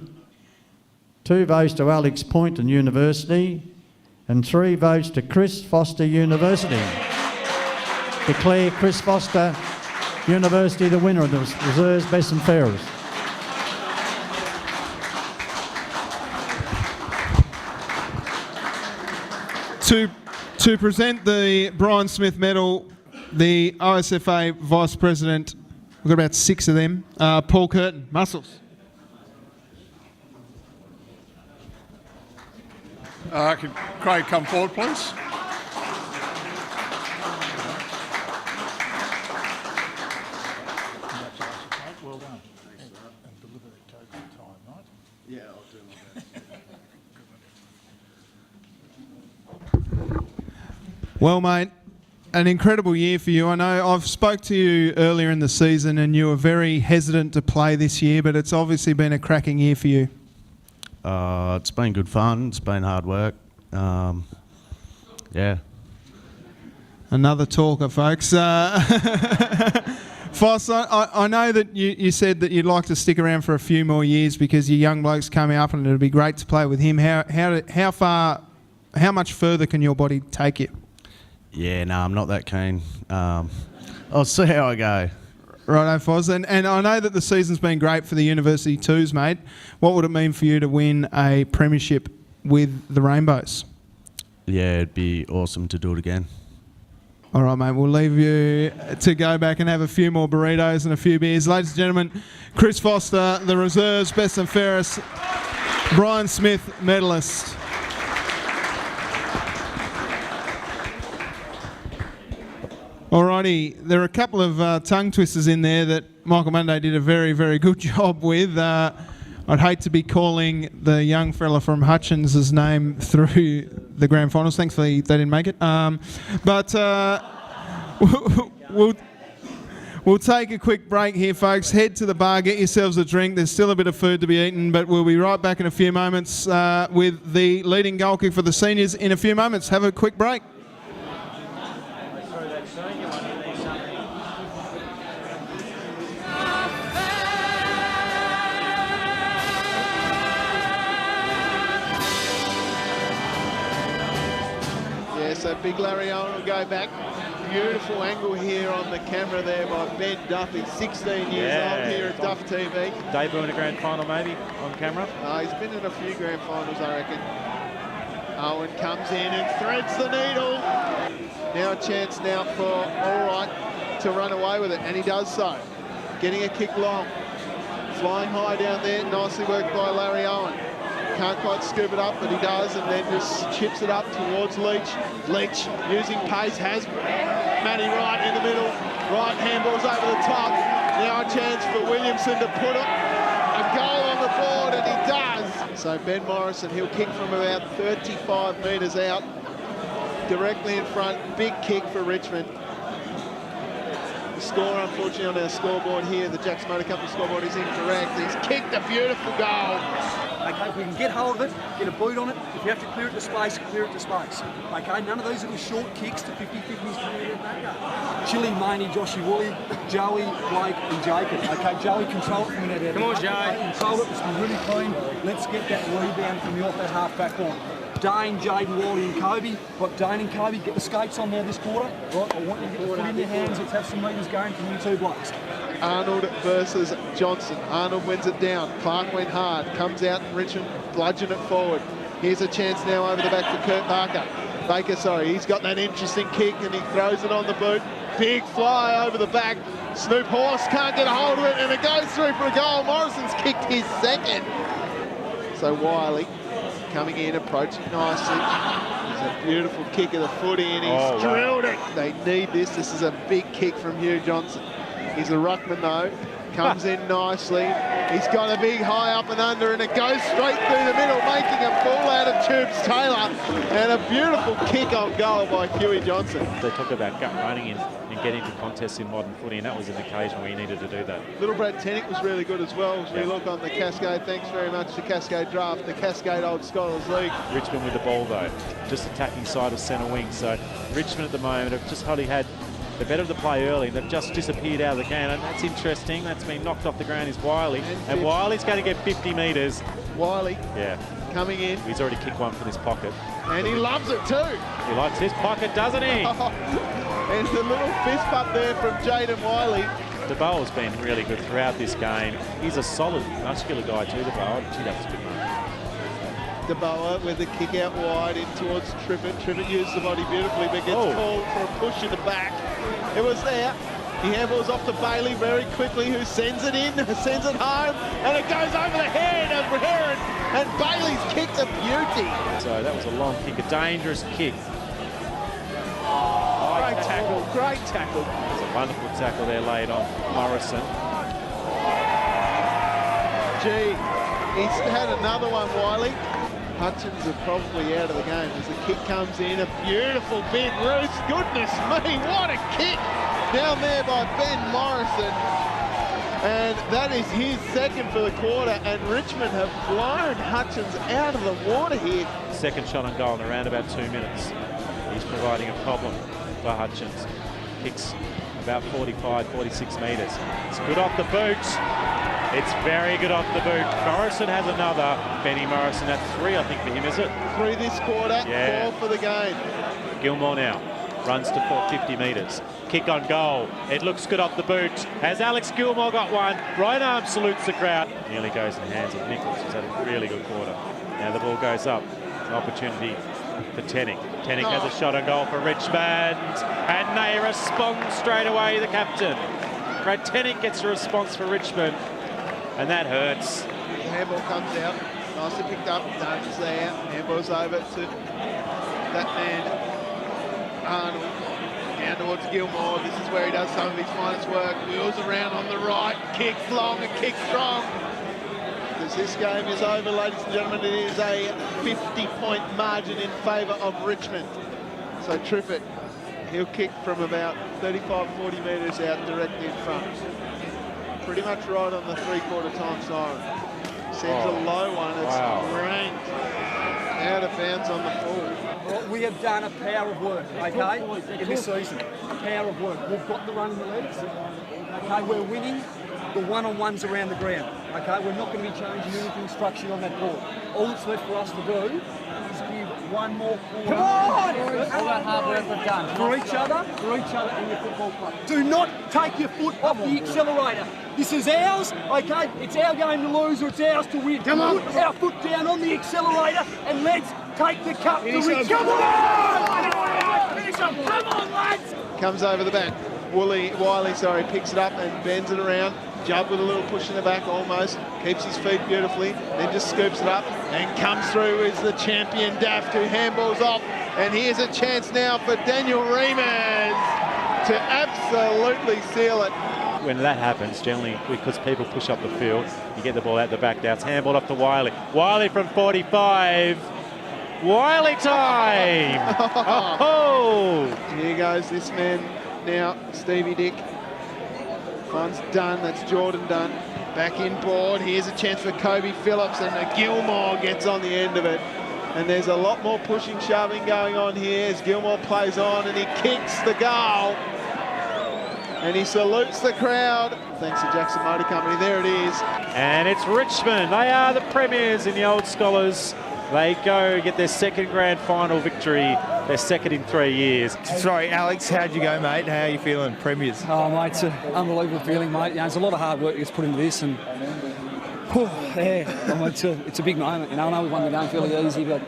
2 votes to Alex Poynton, University. And 3 votes to Chris Foster, University. Declare Chris Foster, University, the winner of the Reserves Best and Fairest. To present the Brian Smith Medal, the OSFA Vice President We've got about 6 of them. Paul Curtin, muscles. Could Craig come forward, please? Well done. And deliver that code on time, right? Yeah, I'll do that. Well, mate, an incredible year for you. I know I've spoke to you earlier in the season and you were very hesitant to play this year, but it's obviously been a cracking year for you. It's been good fun. It's been hard work. Yeah. Another talker, folks. Foss, I know that you said that you'd like to stick around for a few more years because your young bloke's coming up and it'd be great to play with him. How much further can your body take you? Yeah, no, I'm not that keen. I'll see how I go. Righto, Foz. And I know that the season's been great for the University Twos, mate. What would it mean for you to win a premiership with the Rainbows? Yeah, it'd be awesome to do it again. All right, mate, we'll leave you to go back and have a few more burritos and a few beers. Ladies and gentlemen, Chris Foster, the reserves, best and fairest. Brian Smith, medalist. Alrighty, there are a couple of tongue twisters in there that Michael Monday did a very, very good job with. I'd hate to be calling the young fella from Hutchins' name through the grand finals. Thankfully, they didn't make it. But we'll take a quick break here, folks. Head to the bar, get yourselves a drink. There's still a bit of food to be eaten, but we'll be right back in a few moments with the leading goal kick for the seniors in a few moments. Have a quick break. So Big Larry Owen will go back. Beautiful angle here on the camera there by Ben Duff. He's 16 years old here at Duff TV. Debut in a grand final maybe on camera? He's been in a few grand finals, I reckon. Owen comes in and threads the needle. Now a chance now for Allright to run away with it, and he does so. Getting a kick long. Flying high down there. Nicely worked by Larry Owen. Can't quite scoop it up, but he does, and then just chips it up towards Leach. Leach using pace, has Matty Wright in the middle. Wright handballs over the top. Now a chance for Williamson to put a goal on the board, and he does. So Ben Morrison, he'll kick from about 35 metres out, directly in front. Big kick for Richmond. The score, unfortunately, on our scoreboard here, the Jacks Motor Company scoreboard, is incorrect. He's kicked a beautiful goal. Okay, if we can get hold of it, get a boot on it. If you have to clear it to space, clear it to space. Okay, none of these little short kicks to 50-50s coming in back up. Chili, Maney, Joshy Woolley, Joey, Blake and Jacob. Okay, Joey, control it from an out. Come on, Joey. Control it, let's be really clean. Let's get that rebound from the off that half back line. Dane, Jaden, Wally and Kobe. Got Dane and Kobe, get the skates on there this quarter. Right, I want you to get the foot in your hands. Let's have some meters going from you two blokes. Arnold versus Johnson. Arnold wins it down. Clark went hard. Comes out and Richmond bludgeon it forward. Here's a chance now over the back for Kurt Baker, sorry. He's got that interesting kick and he throws it on the boot. Big fly over the back. Snoop Horse can't get a hold of it and it goes through for a goal. Morrison's kicked his second. So Wiley coming in, approaching nicely. It's a beautiful kick of the footy and he's drilled it. They need this. This is a big kick from Hugh Johnson. He's a ruckman though. Comes in nicely. He's got a big high up and under and it goes straight through the middle, making a ball out of Tubes Taylor. And a beautiful kick on goal by Huey Johnson. They talk about gut running and getting to contests in modern footy, and that was an occasion where you needed to do that. Little Brad Tenick was really good as well. As we look on the Cascade, thanks very much to Cascade Draft, the Cascade Old Scholars League. Richmond with the ball though, just attacking side of centre wing. So Richmond at the moment have just probably had the better of the play early. They've just disappeared out of the game, and that's interesting. That's been knocked off the ground is Wiley, and Wiley's going to get 50 metres. Wiley, yeah, coming in. He's already kicked one from his pocket, and he loves it too. He likes his pocket, doesn't he? And the little fist bump there from Jaden Wiley. DeBoer's been really good throughout this game. He's a solid, muscular guy too, DeBoer. Gee, that was a good one. DeBoer with the kick out wide in towards Trippett. Trippett used the body beautifully, but gets called for a push in the back. It was there. He handballs off to Bailey very quickly, who sends it in, sends it home, and it goes over the head of Heron, and Bailey's kicked a beauty. So that was a long kick, a dangerous kick. Great tackle, great tackle. It's a wonderful tackle there laid on Morrison. Gee, he's had another one, Wiley. Hutchins are probably out of the game as the kick comes in. A beautiful bit, Roos. Goodness me, what a kick down there by Ben Morrison. And that is his second for the quarter, and Richmond have blown Hutchins out of the water here. Second shot on goal in around about 2 minutes. He's providing a problem for Hutchins. Kicks about 45, 46 metres. It's good off the boot. It's very good off the boot. Morrison has another. Benny Morrison, that's 3, I think, for him, is it? 3 this quarter, Yeah. 4 for the game. Gilmore now runs to 50 metres. Kick on goal. It looks good off the boot. Has Alex Gilmore got one? Right arm salutes the crowd. Nearly goes in the hands of Nichols, who's had a really good quarter. Now the ball goes up. An opportunity for Tennick. Tennick has a shot on goal for Richmond, and they respond straight away, the captain. Brad Tennick gets a response for Richmond, and that hurts. The handball comes out, nicely picked up, Dunn's there, handball's over to that man, Arnold, down towards Gilmore. This is where he does some of his finest work, wheels around on the right, kicks long and kicks strong. As this game is over, ladies and gentlemen, it is a 50-point margin in favour of Richmond. So Triffett, he'll kick from about 35, 40 metres out directly in front. Pretty much right on the three-quarter time siren. Sends a low one, it's ranked out of bounds on the full. We have done a power of work, okay, in this season. A power of work. We've got the run in the legs, okay, we're winning the one-on-ones around the ground, okay? We're not going to be changing anything structurally on that board. All that's left for us to do is give one more quarter. Come on! All that hard work we've done. For each other and your football club. Do not take your foot off the accelerator. This is ours, okay? It's our game to lose or it's ours to win. Come on! Put our foot down on the accelerator and let's take the cup to Richmond. Come on! Finish them! Come on, lads! Comes over the back. Wiley, picks it up and bends it around. Judd with a little push in the back almost. Keeps his feet beautifully. Then just scoops it up and comes through is the champion Duff, who handballs off. And here's a chance now for Daniel Reimers to absolutely seal it. When that happens, generally, because people push up the field, you get the ball out the back now. It's handballed off to Wiley. Wiley from 45. Wiley time! Oh! Here goes this man now, Stevie Dick. Finds Dunn, that's Jordan Dunn. Back in board, here's a chance for Kobe Phillips, and Gilmore gets on the end of it. And there's a lot more pushing, shoving going on here as Gilmore plays on and he kicks the goal. And he salutes the crowd. Thanks to Jackson Motor Company, there it is. And it's Richmond. They are the premiers in the Old Scholars. They go get their second grand final victory, their second in 3 years. Sorry, Alex, how'd you go, mate? How are you feeling, premiers? Oh, mate, it's an unbelievable feeling, mate. You know, there's a lot of hard work that gets put into this, and it's a big moment. You know, I know we won the game fairly easy, but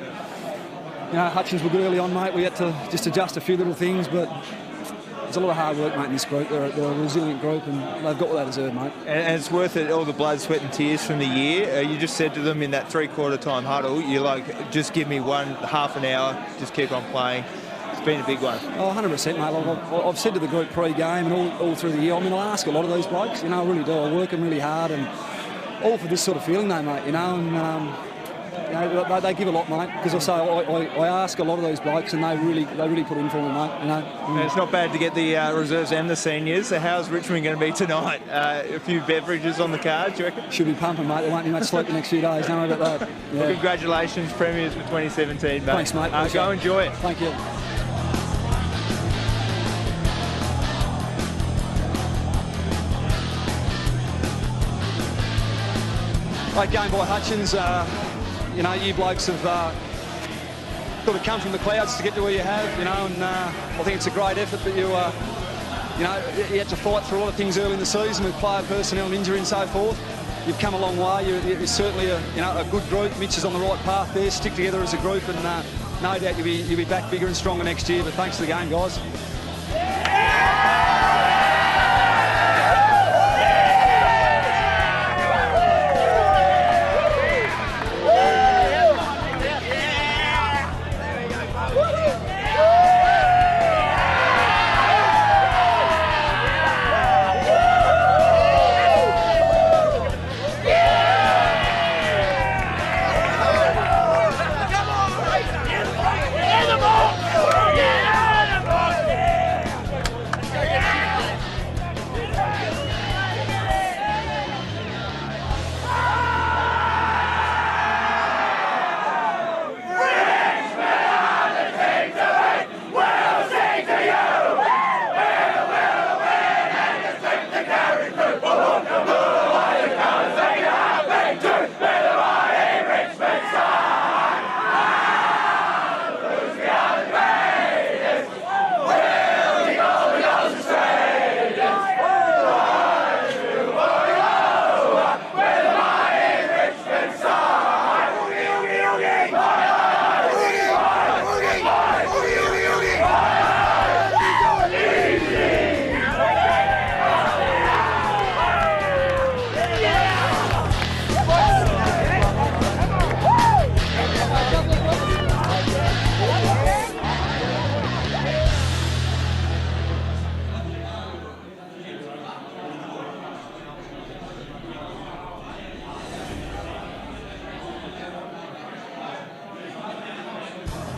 you know, Hutchins were good early on, mate. We had to just adjust a few little things, but there's a lot of hard work, mate, in this group. They're a resilient group, and they've got what they deserve, mate. And it's worth it, all the blood, sweat and tears from the year. You just said to them in that three-quarter time huddle, you're like, just give me half an hour, just keep on playing. It's been a big one. Oh, 100%, mate. Like I've said to the group pre-game and all through the year, I mean, I ask a lot of these blokes, you know, I really do. I work them really hard, and all for this sort of feeling, though, mate, you know, and you know, they give a lot, mate, because I say I ask a lot of those blokes and they really put in for me, mate, you know. And it's not bad to get the reserves and the seniors. So how's Richmond going to be tonight? A few beverages on the card, do you reckon? Should be pumping, mate. There won't be much sleep the next few days, don't worry about that. Yeah. Well, congratulations, premiers for 2017, mate. Thanks, mate. Go enjoy it. Thank you. Great game by Hutchins. You know, you blokes have sort of come from the clouds to get to where you have, you know, and I think it's a great effort that you know, you had to fight through a lot of things early in the season with player personnel and injury and so forth. You've come a long way. You're certainly a good group. Mitch is on the right path there. Stick together as a group, and no doubt you'll be back bigger and stronger next year. But thanks for the game, guys.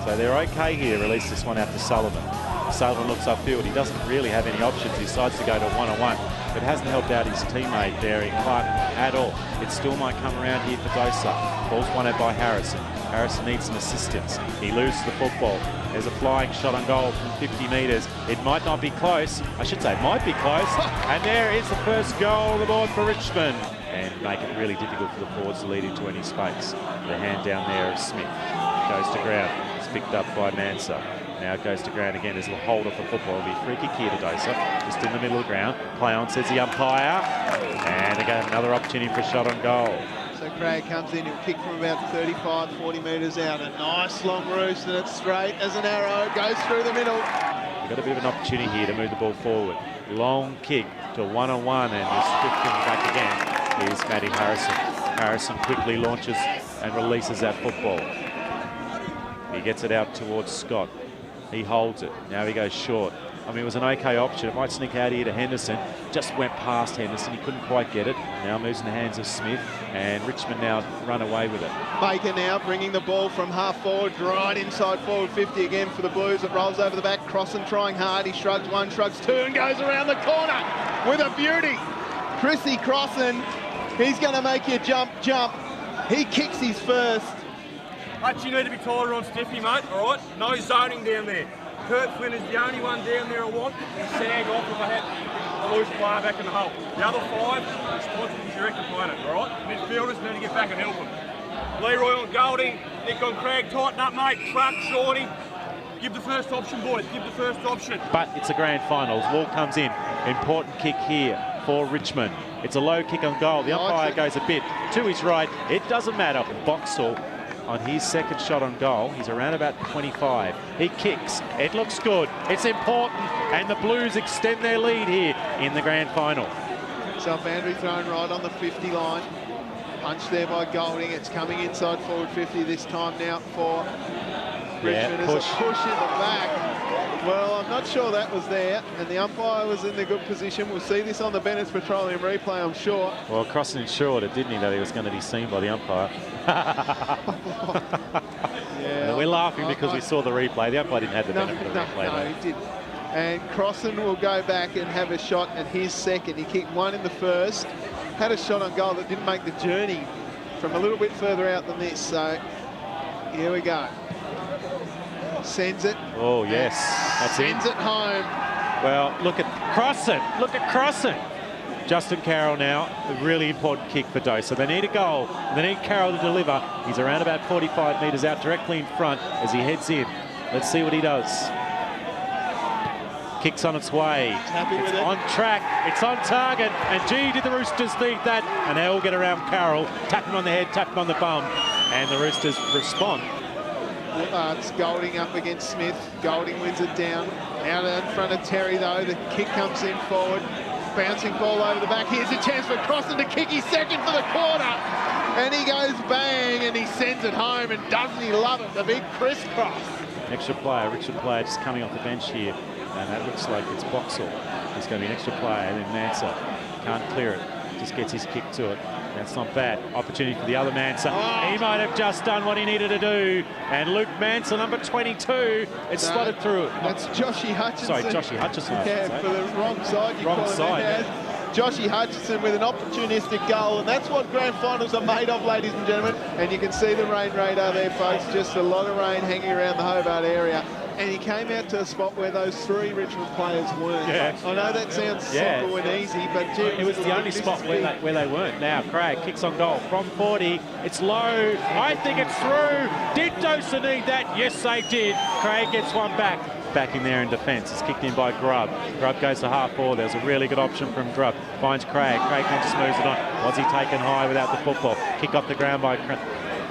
So they're okay here. Release this one out to Sullivan. Sullivan looks upfield. He doesn't really have any options. He decides to go to one-on-one, but hasn't helped out his teammate there in Clark at all. It still might come around here for Dosa. Ball's won out by Harrison. Harrison needs some assistance. He loses the football. There's a flying shot on goal from 50 metres. It might not be close. I should say it might be close. And there is the first goal on the board for Richmond. And make it really difficult for the forwards to lead into any space. The hand down there of Smith. Goes to ground. It's picked up by Mansa. Now it goes to ground again. There's a hold off the football. It'll be a free kick here to Dosa. Just in the middle of the ground. Play on, says the umpire. And again, another opportunity for a shot on goal. So Craig comes in, he'll kick from about 35, 40 metres out. A nice long roost, and it's straight as an arrow. Goes through the middle. We've got a bit of an opportunity here to move the ball forward. Long kick to one-on-one, and just drifting back again. Here's Matty Harrison. Harrison quickly launches and releases that football. He gets it out towards Scott. He holds it. Now he goes short. I mean, it was an okay option. It might sneak out here to Henderson. Just went past Henderson. He couldn't quite get it. Now moves in the hands of Smith, and Richmond now run away with it. Baker now bringing the ball from half forward, right inside forward 50 again for the Blues. It rolls over the back. Crossan trying hard. He shrugs one, shrugs two, and goes around the corner with a beauty. Chrissy Crossan, he's going to make you jump. He kicks his first. Hutch, you need to be tighter on Stiffy, mate, all right? No zoning down there. Kurt Flynn is the only one down there I want. Sag off if I had a loose player back in the hole. The other five, responsible for direct opponent, all right? Midfielders need to get back and help them. Leroy on Goldie, Nick on Craig, tighten up, mate. Truck, Shorty. Give the first option, boys. Give the first option. But it's a grand finals. Wall comes in. Important kick here for Richmond. It's a low kick on goal. The umpire goes a bit to his right. It doesn't matter. Boxall on his second shot on goal. He's around about 25. He kicks. It looks good. It's important. And the Blues extend their lead here in the grand final. Self-boundary thrown right on the 50 line. Punch there by Golding. It's coming inside forward 50 this time now for Richmond. As a push in the back. Well, I'm not sure that was there, and the umpire was in the good position. We'll see this on the Bennett's Petroleum replay, I'm sure. Well, Crossan ensured it, didn't he, that he was going to be seen by the umpire. Yeah, we're laughing because we saw the replay. The umpire didn't have the benefit of the replay. No, he didn't. And Crossan will go back and have a shot at his second. He kicked one in the first, had a shot on goal that didn't make the journey from a little bit further out than this. So here we go. Sends it. Oh, yes. That's it. Sends it home. Well, look at Crossan. Look at Crossan. Justin Carroll now, a really important kick for Dosa. They need a goal. They need Carroll to deliver. He's around about 45 metres out directly in front as he heads in. Let's see what he does. Kicks on its way. Happy with it. On track. It's on target. And gee, did the Roosters think that? And they'll get around Carroll. Tap him on the head, tap him on the bum. And the Roosters respond. It's Golding up against Smith. Golding wins it down. Out in front of Terry, though. The kick comes in forward. Bouncing ball over the back. Here's a chance for Crossan to kick his second for the corner. And he goes bang, and he sends it home. And doesn't he love it? The big crisscross. Extra player, Richard player just coming off the bench here. And that looks like it's Boxall. He's going to be an extra player. And then Mansa can't clear it. Just gets his kick to it. That's not bad. Opportunity for the other Mansa. He might have just done what he needed to do. And Luke Mansa, number 22, it's slotted through it. That's Joshy Hutchinson. Sorry, Joshy Hutchinson. Yeah, for the wrong side. Wrong side. Yeah. Joshy Hutchinson with an opportunistic goal, and that's what grand finals are made of, ladies and gentlemen. And you can see the rain radar there, folks. Just a lot of rain hanging around the Hobart area. And he came out to a spot where those three Richmond players weren't. Yeah. I know that sounds simple and easy, but gee, it was the only spot where they weren't. Now Craig kicks on goal from 40. It's low. I think it's through. Did Dosa need that? Yes, they did. Craig gets one back. Back in there in defence. It's kicked in by Grubb. Grubb goes to half forward. There's a really good option from Grubb. Finds Craig. Craig comes, smooths it on. Was he taken high without the football? Kick off the ground by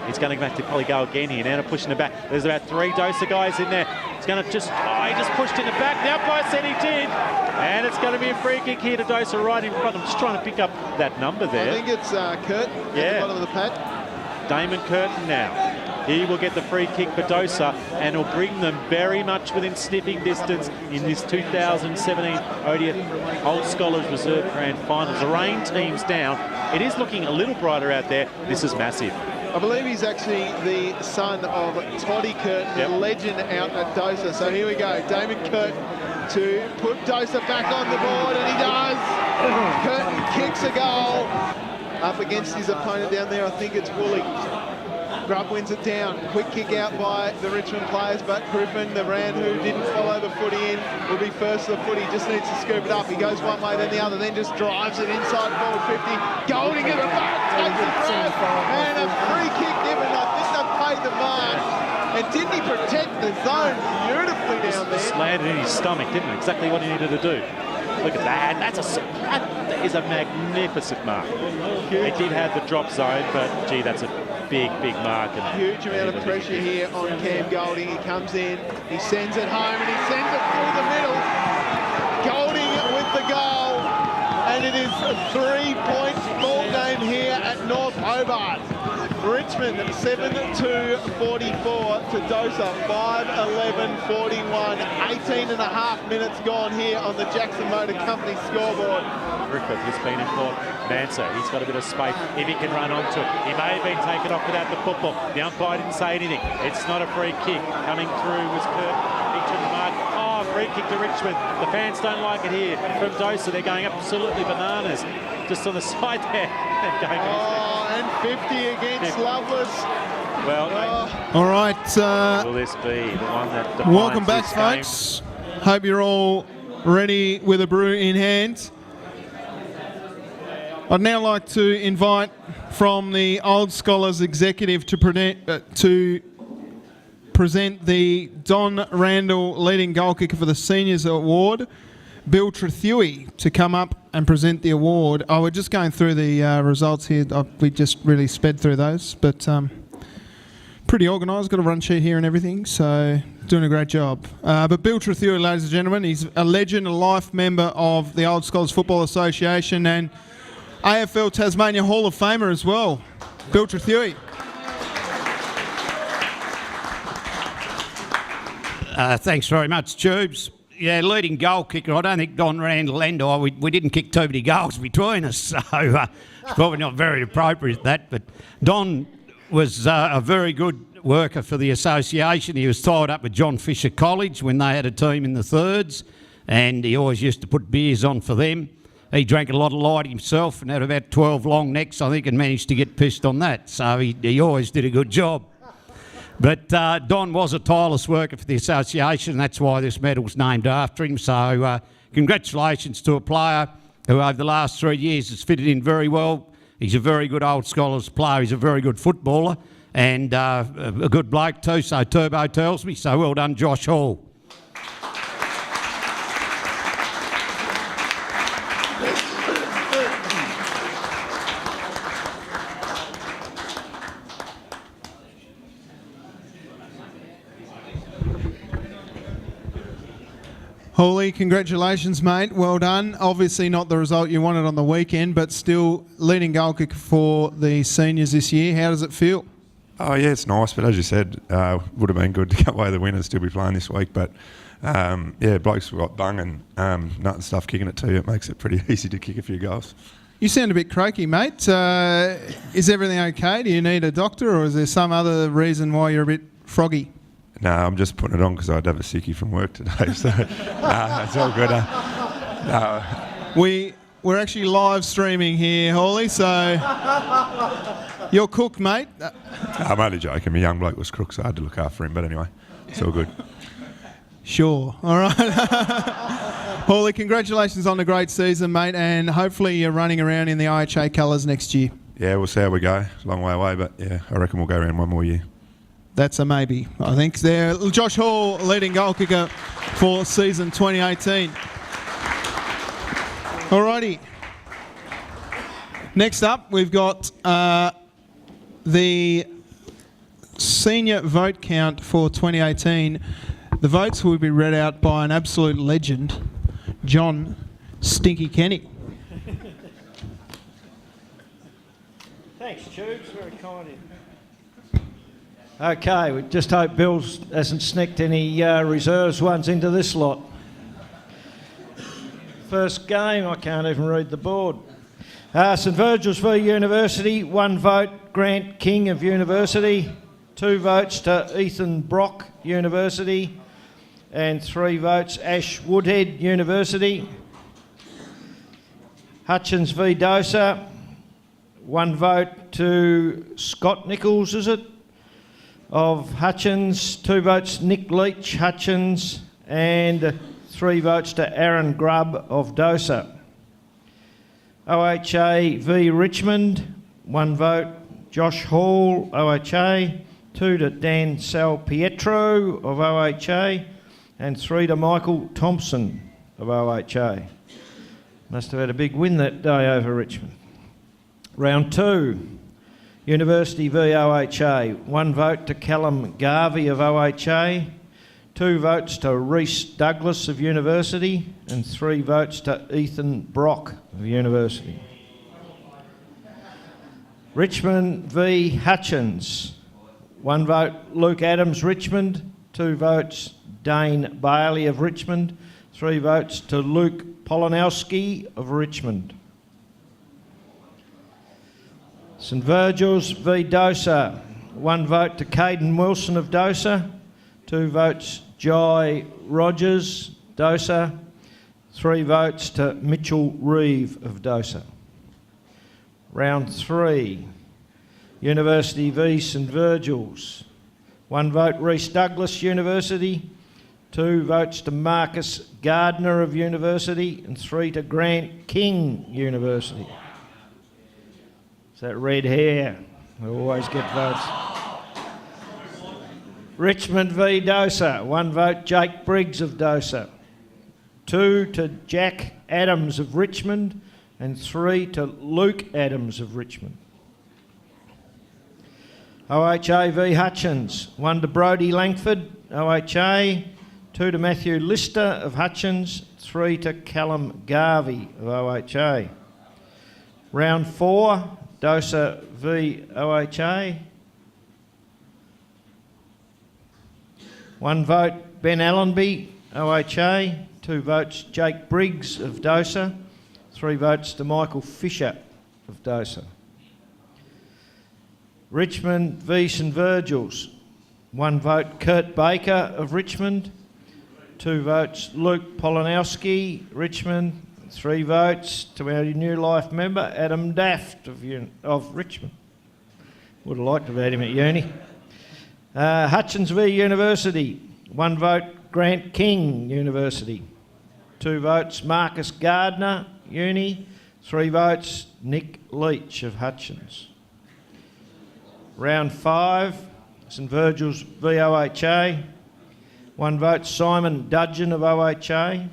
He's going to have to probably go again here. Now pushing it back. There's about three Dosa guys in there. It's going to just, he just pushed in the back. The umpire said he did. And it's going to be a free kick here to Dosa right in front. I'm just trying to pick up that number there. I think it's Curtin at the bottom of the pad. Damon Curtin now. He will get the free kick for Dosa and will bring them very much within sniffing distance in this 2017 ODF Old Scholars Reserve Grand Finals. The rain team's down. It is looking a little brighter out there. This is massive. I believe he's actually the son of Toddy Curtin, the legend out at Dosa. So here we go, Damon Curtin to put Dosa back on the board, and he does. Curtin kicks a goal up against his opponent down there. I think it's Woolley. Grubb wins it down. Quick kick out by the Richmond players, but Griffin, the Rand who didn't follow the footy in, will be first to the footy. Just needs to scoop it up. He goes one way, then the other, then just drives it inside forward 50. Golding at the back, takes the grab, and a free kick given. I think they've paid the mark. And didn't he protect the zone beautifully down there? Slanted in his stomach, didn't it? Exactly what he needed to do. Look at that. That is a magnificent mark. It did have the drop zone, but gee, that's a big mark. And huge amount of pressure here on Cam Golding. He comes in, he sends it home, and he sends it through the middle. Golding with the goal, and it is a 3-point ball game here at North Hobart. Richmond 7-2-44 to Dosa 5-11-41. 18 and a half minutes gone here on the Jackson Motor Company scoreboard. Griffith has been in for Manser. He's got a bit of space if he can run onto it. He may have been taken off without the football. The umpire didn't say anything. It's not a free kick. Coming through was Kurt. He took the mark. Oh, free kick to Richmond. The fans don't like it here from Dosa. They're going absolutely bananas. Just on the side there. And 50 against Lovelace. Well, all right. Will this be the one that Welcome back, this folks. Hope you're all ready with a brew in hand. I'd now like to invite from the Old Scholars Executive to present the Don Randall Leading Goal Kicker for the Seniors Award, Bill Trethewey, to come up and present the award. We're just going through the results here. We just really sped through those, but pretty organised. Got a run sheet here and everything, so doing a great job. But Bill Trethewey, ladies and gentlemen, he's a legend, a life member of the Old Scholars Football Association and AFL Tasmania Hall of Famer as well. Bill Trethewey. Thanks very much, Tubes. Yeah, leading goal kicker. I don't think Don Randall and I, we didn't kick too many goals between us, so it's probably not very appropriate, that. But Don was a very good worker for the association. He was tied up with John Fisher College when they had a team in the thirds, and he always used to put beers on for them. He drank a lot of light himself and had about 12 long necks, I think, and managed to get pissed on that. So he always did a good job. But Don was a tireless worker for the association, and that's why this medal's named after him. So congratulations to a player who over the last 3 years has fitted in very well. He's a very good Old Scholars player. He's a very good footballer and a good bloke too, so Turbo tells me. So well done, Josh Hall. Hawley, congratulations, mate. Well done. Obviously not the result you wanted on the weekend, but still leading goal kicker for the seniors this year. How does it feel? Oh, yeah, it's nice, but as you said, would have been good to go away the winners, still be playing this week. But, yeah, blokes have got bung and nut and stuff kicking it to you. It makes it pretty easy to kick a few goals. You sound a bit croaky, mate. Is everything okay? Do you need a doctor, or is there some other reason why you're a bit froggy? No, I'm just putting it on because I'd have a sickie from work today, so it's all good. We're actually live streaming here, Hawley, so you're cooked, mate. I'm only joking. My young bloke was crook, so I had to look after him, but anyway, it's all good. Sure, all right. Hawley, congratulations on a great season, mate, and hopefully you're running around in the IHA colours next year. Yeah, we'll see how we go. It's a long way away, but yeah, I reckon we'll go around one more year. That's a maybe, I think. There, Josh Hall, leading goal kicker for season 2018. Alrighty. Next up, we've got the senior vote count for 2018. The votes will be read out by an absolute legend, John Stinky Kenny. Thanks, Tubes. Very kind of you. Okay, we just hope Bill hasn't sneaked any reserves ones into this lot. First game, I can't even read the board. St Virgil's v University, 1 vote Grant King of University, 2 votes to Ethan Brock University, and 3 votes Ash Woodhead University. Hutchins v Dosa, 1 vote to Scott Nichols, is it? Of Hutchins, 2 votes Nick Leach, Hutchins, and 3 votes to Aaron Grubb of Dosa. OHA v Richmond, 1 vote Josh Hall, OHA, 2 to Dan Salpietro of OHA, and 3 to Michael Thompson of OHA. Must have had a big win that day over Richmond. Round 2, University v OHA, 1 vote to Callum Garvey of OHA, 2 votes to Rhys Douglas of University, and 3 votes to Ethan Brock of University. Richmond v Hutchins, 1 vote Luke Adams, Richmond, 2 votes Dane Bailey of Richmond, 3 votes to Luke Polanowski of Richmond. St Virgil's v Dosa, 1 vote to Caden Wilson of Dosa, 2 votes Jai Rogers, Dosa, 3 votes to Mitchell Reeve of Dosa. Round 3, University v St Virgil's, 1 vote Rhys Douglas University, 2 votes to Marcus Gardner of University, and 3 to Grant King University. It's that red hair, we always get votes. Richmond v Dosa, 1 vote Jake Briggs of Dosa, 2 to Jack Adams of Richmond, and 3 to Luke Adams of Richmond. OHA v Hutchins, 1 to Brodie Langford, OHA, 2 to Matthew Lister of Hutchins, 3 to Callum Garvey of OHA. Round 4, Dosa v OHA. 1 vote Ben Allenby, OHA, 2 votes Jake Briggs of Dosa, 3 votes to Michael Fisher of Dosa. Richmond v St Virgil's, 1 vote Kurt Baker of Richmond, 2 votes Luke Polanowski, Richmond, 3 votes to our New Life member Adam Daft of Richmond. Would have liked to have had him at uni. Hutchins v University, 1 vote Grant King University, 2 votes Marcus Gardner Uni, 3 votes Nick Leach of Hutchins. Round 5, St Virgil's v OHA, 1 vote Simon Dudgeon of OHA,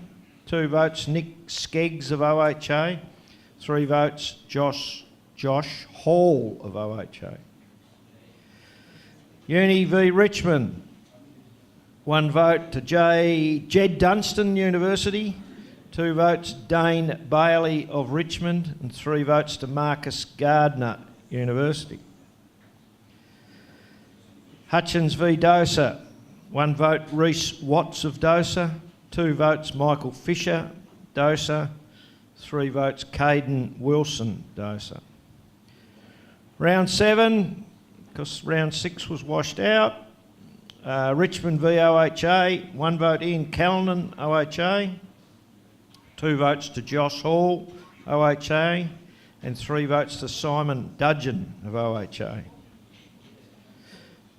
2 votes Nick Skeggs of OHA, 3 votes Josh Hall of OHA. Uni v Richmond, 1 vote to Jed Dunstan University, 2 votes Dane Bailey of Richmond, and 3 votes to Marcus Gardner University. Hutchins v Dosa, 1 vote Rhys Watts of Dosa, 2 votes Michael Fisher, Dosa, 3 votes Caden Wilson, Dosa. Round 7, because round 6 was washed out. Richmond v OHA, 1 vote Ian Callanan, OHA, 2 votes to Josh Hall, OHA, and 3 votes to Simon Dudgeon of OHA.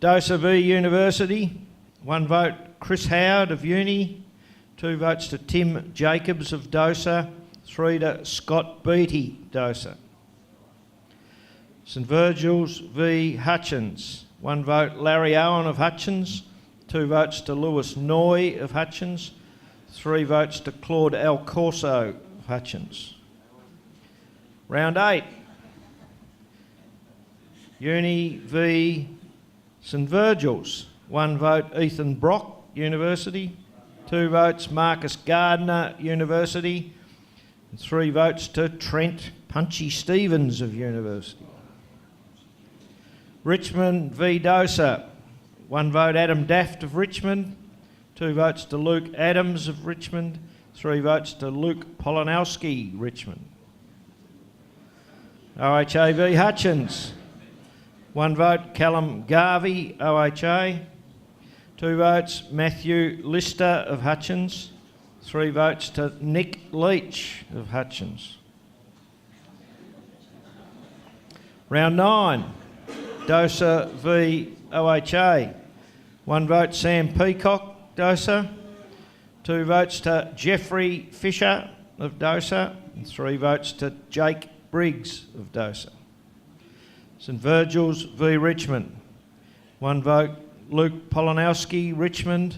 Dosa v University, 1 vote Chris Howard of Uni, 2 votes to Tim Jacobs of Dosa, 3 to Scott Beattie, Dosa. St Virgil's v Hutchins, 1 vote Larry Owen of Hutchins, 2 votes to Lewis Noy of Hutchins, 3 votes to Claude Alcorso of Hutchins. Round 8, Uni v St Virgil's, 1 vote Ethan Brock University, 2 votes Marcus Gardner University, and 3 votes to Trent Punchy Stevens of University. Richmond v Dosa, 1 vote Adam Daft of Richmond, 2 votes to Luke Adams of Richmond, 3 votes to Luke Polanowski, Richmond. OHA v Hutchins. 1 vote Callum Garvey, OHA. 2 votes Matthew Lister of Hutchins. 3 votes to Nick Leach of Hutchins. Round 9, Dosa v OHA. 1 vote Sam Peacock, Dosa. 2 votes to Jeffrey Fisher of Dosa. And 3 votes to Jake Briggs of Dosa. St Virgil's v Richmond. 1 vote Luke Polanowski, Richmond.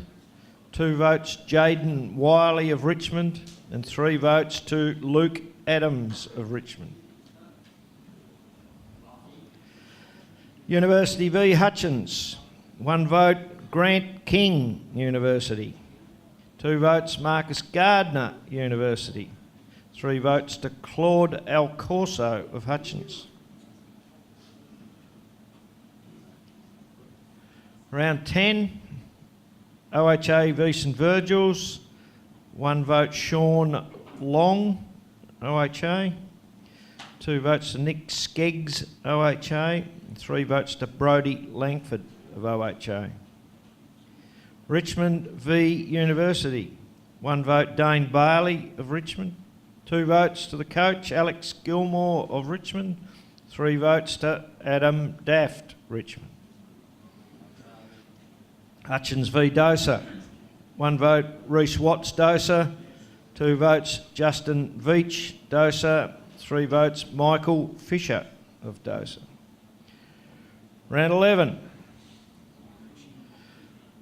2 votes Jaden Wiley of Richmond. And 3 votes to Luke Adams of Richmond. University v Hutchins. 1 vote Grant King, University. 2 votes Marcus Gardner, University. 3 votes to Claude Alcorso of Hutchins. Round 10, OHA v St Virgil's. 1 vote Sean Long, OHA. 2 votes to Nick Skeggs, OHA. And 3 votes to Brodie Langford of OHA. Richmond v University. 1 vote Dane Bailey of Richmond. 2 votes to the coach Alex Gilmore of Richmond. 3 votes to Adam Daft, Richmond. Hutchins v Dosa. 1 vote Rhys Watts, Dosa. 2 votes Justin Veach, Dosa. 3 votes Michael Fisher of Dosa. Round 11.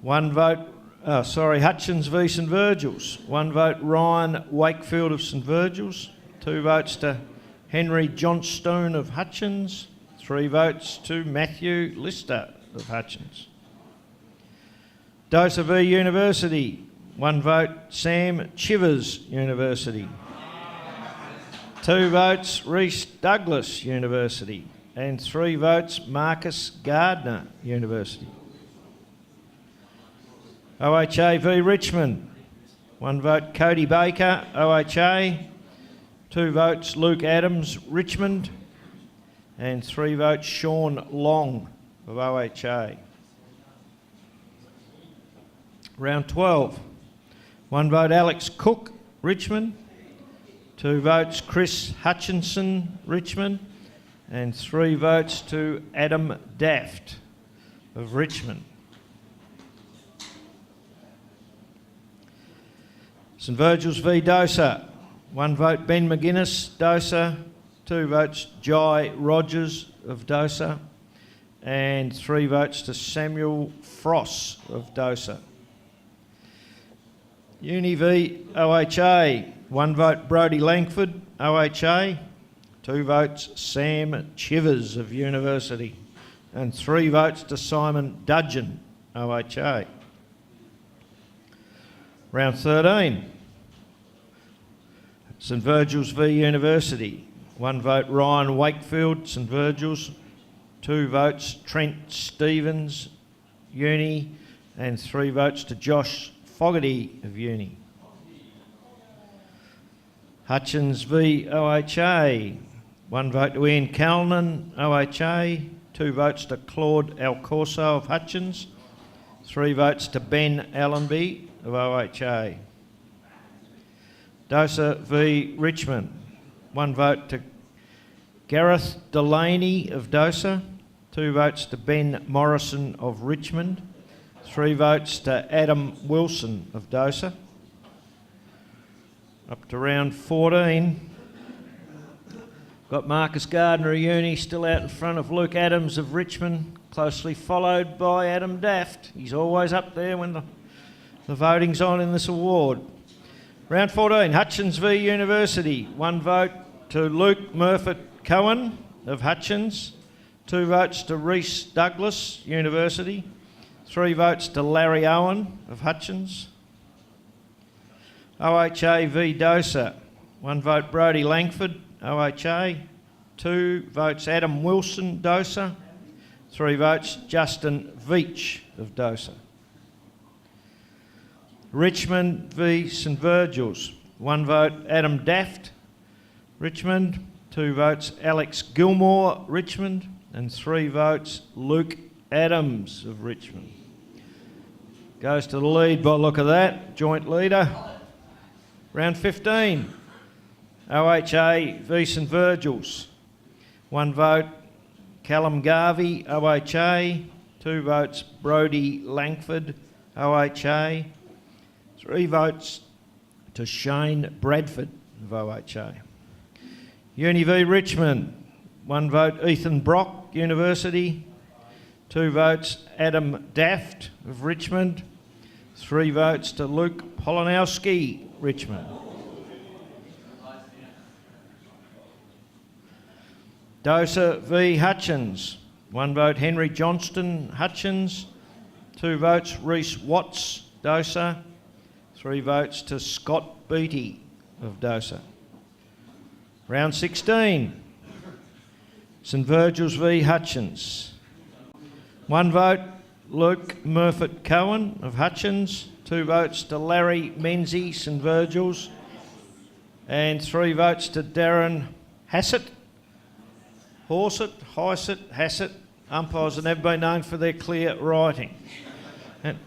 1 vote, Hutchins v St Virgil's. 1 vote Ryan Wakefield of St Virgil's. 2 votes to Henry Johnstone of Hutchins. 3 votes to Matthew Lister of Hutchins. Dosa v University. 1 vote Sam Chivers, University. 2 votes Rhys Douglas, University. And 3 votes Marcus Gardner, University. OHA v Richmond. 1 vote Cody Baker, OHA. 2 votes Luke Adams, Richmond. And 3 votes Sean Long of OHA. Round 12. 1 vote Alex Cook, Richmond. 2 votes Chris Hutchinson, Richmond. And 3 votes to Adam Daft of Richmond. St Virgil's v Dosa. 1 vote Ben McGuinness, Dosa. 2 votes Jai Rogers of Dosa. And 3 votes to Samuel Frost of Dosa. Uni v OHA. 1 vote Brodie Langford, OHA. 2 votes Sam Chivers of University. And 3 votes to Simon Dudgeon, OHA. Round 13. St Virgil's v University. 1 vote Ryan Wakefield, St Virgil's. 2 votes Trent Stevens, Uni. And 3 votes to Josh Fogarty of Uni. Hutchins v OHA. 1 vote to Ian Calnan, OHA. 2 votes to Claude Alcorso of Hutchins. 3 votes to Ben Allenby of OHA. Dosa v Richmond. 1 vote to Gareth Delaney of Dosa. 2 votes to Ben Morrison of Richmond. 3 votes to Adam Wilson of Dosa. Up to round 14. Got Marcus Gardner of Uni still out in front of Luke Adams of Richmond, closely followed by Adam Daft. He's always up there when the voting's on in this award. Round 14, Hutchins v University. 1 vote to Luke Murphy Cohen of Hutchins. 2 votes to Rhys Douglas, University. 3 votes to Larry Owen of Hutchins. OHA v Dosa. 1 vote Brodie Langford, OHA. 2 votes Adam Wilson, Dosa. 3 votes Justin Veach of Dosa. Richmond v St Virgil's. 1 vote Adam Daft, Richmond. 2 votes Alex Gilmore, Richmond, and 3 votes Luke Adams of Richmond. Goes to the lead by the look of that, joint leader. Round 15, OHA v St Virgil's. 1 vote Callum Garvey, OHA. 2 votes Brodie Langford, OHA. 3 votes to Shane Bradford of OHA. Uni v Richmond. 1 vote Ethan Brock, University. 2 votes Adam Daft of Richmond. 3 votes to Luke Polanowski, Richmond. Dosa v Hutchins. 1 vote Henry Johnston, Hutchins. 2 votes Reece Watts, Dosa. 3 votes to Scott Beattie of Dosa. Round 16, St Virgil's v Hutchins. 1 vote Luke Murfitt Cohen of Hutchins. 2 votes to Larry Menzies, St Virgil's. And 3 votes to Darren Hassett. Hassett. Umpires have never been known for their clear writing.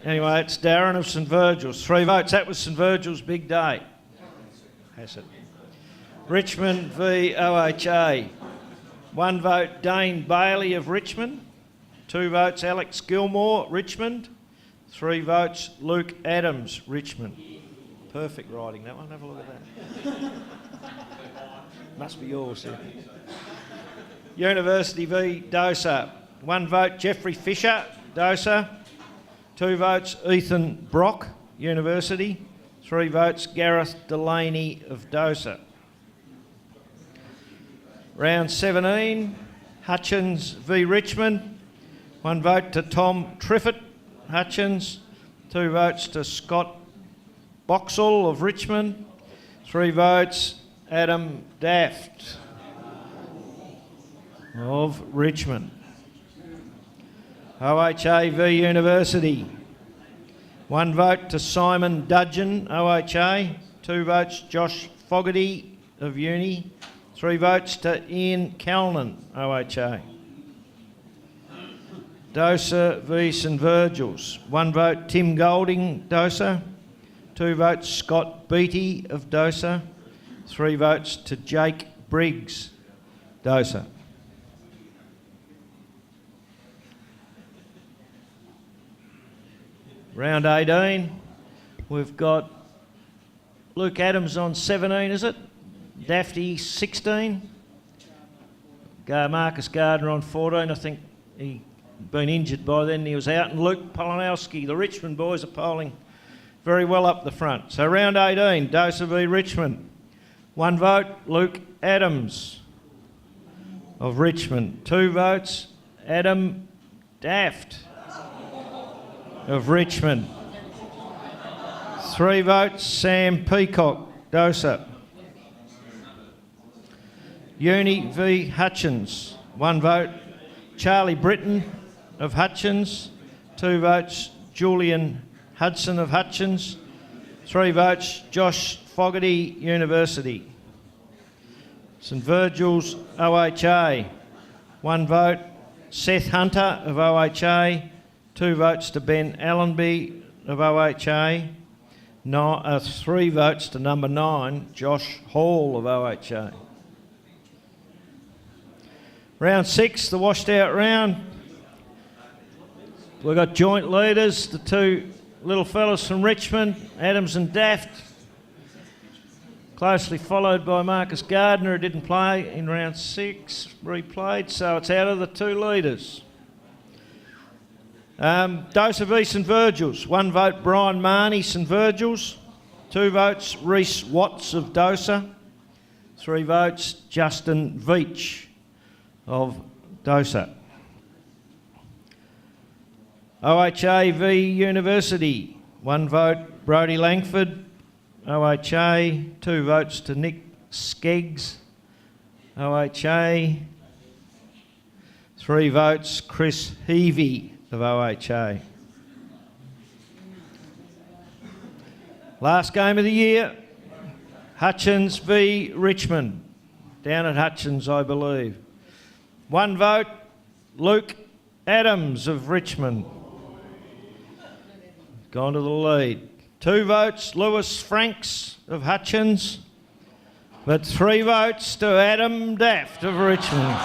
Anyway, it's Darren of St Virgil's. 3 votes. That was St Virgil's big day. Hassett. Richmond v OHA. 1 vote Dane Bailey of Richmond. 2 votes Alex Gilmore, Richmond. 3 votes Luke Adams, Richmond. Perfect writing, that one. Have a look at that. Must be yours, yeah. University v Dosa. 1 vote Jeffrey Fisher, Dosa. 2 votes Ethan Brock, University. 3 votes Gareth Delaney of Dosa. Round 17, Hutchins v Richmond. 1 vote to Tom Triffett, Hutchins. 2 votes to Scott Boxall of Richmond. 3 votes Adam Daft of Richmond. OHA v University. 1 vote to Simon Dudgeon, OHA. 2 votes Josh Fogarty of Uni. 3 votes to Ian Calnan, OHA. Dosa v St Virgil's. 1 vote Tim Golding, Dosa. 2 votes Scott Beattie of Dosa. 3 votes to Jake Briggs, Dosa. Round 18, we've got Luke Adams on 17, is it? Dafty 16. Marcus Gardner on 14. I think he'd been injured by then. He was out. And Luke Polanowski. The Richmond boys are polling very well up the front. So round 18, Dosa v Richmond. 1 vote, Luke Adams of Richmond. 2 votes, Adam Daft of Richmond. 3 votes, Sam Peacock, Dosa. Uni v Hutchins. 1 vote, Charlie Britton of Hutchins. 2 votes, Julian Hudson of Hutchins. 3 votes, Josh Fogarty, University. St Virgil's, OHA. 1 vote, Seth Hunter of OHA. 2 votes to Ben Allenby of OHA. 3 votes to number 9, Josh Hall of OHA. Round 6, the washed out round. We've got joint leaders, the 2 little fellas from Richmond, Adams and Daft. Closely followed by Marcus Gardner, who didn't play in round 6, replayed, so it's out of the 2 leaders. Dosa v St Virgil's. 1 vote Brian Marnie, St Virgil's. 2 votes Reece Watts of Dosa. 3 votes Justin Veach of Dosa. OHA v University. 1 vote Brodie Langford, OHA. 2 votes to Nick Skeggs, OHA. 3 votes Chris Heavey of OHA. Last game of the year, Hutchins v Richmond. down at Hutchins, I believe. 1 vote, Luke Adams of Richmond. Gone to the lead. 2 votes, Lewis Franks of Hutchins. But 3 votes to Adam Daft of Richmond.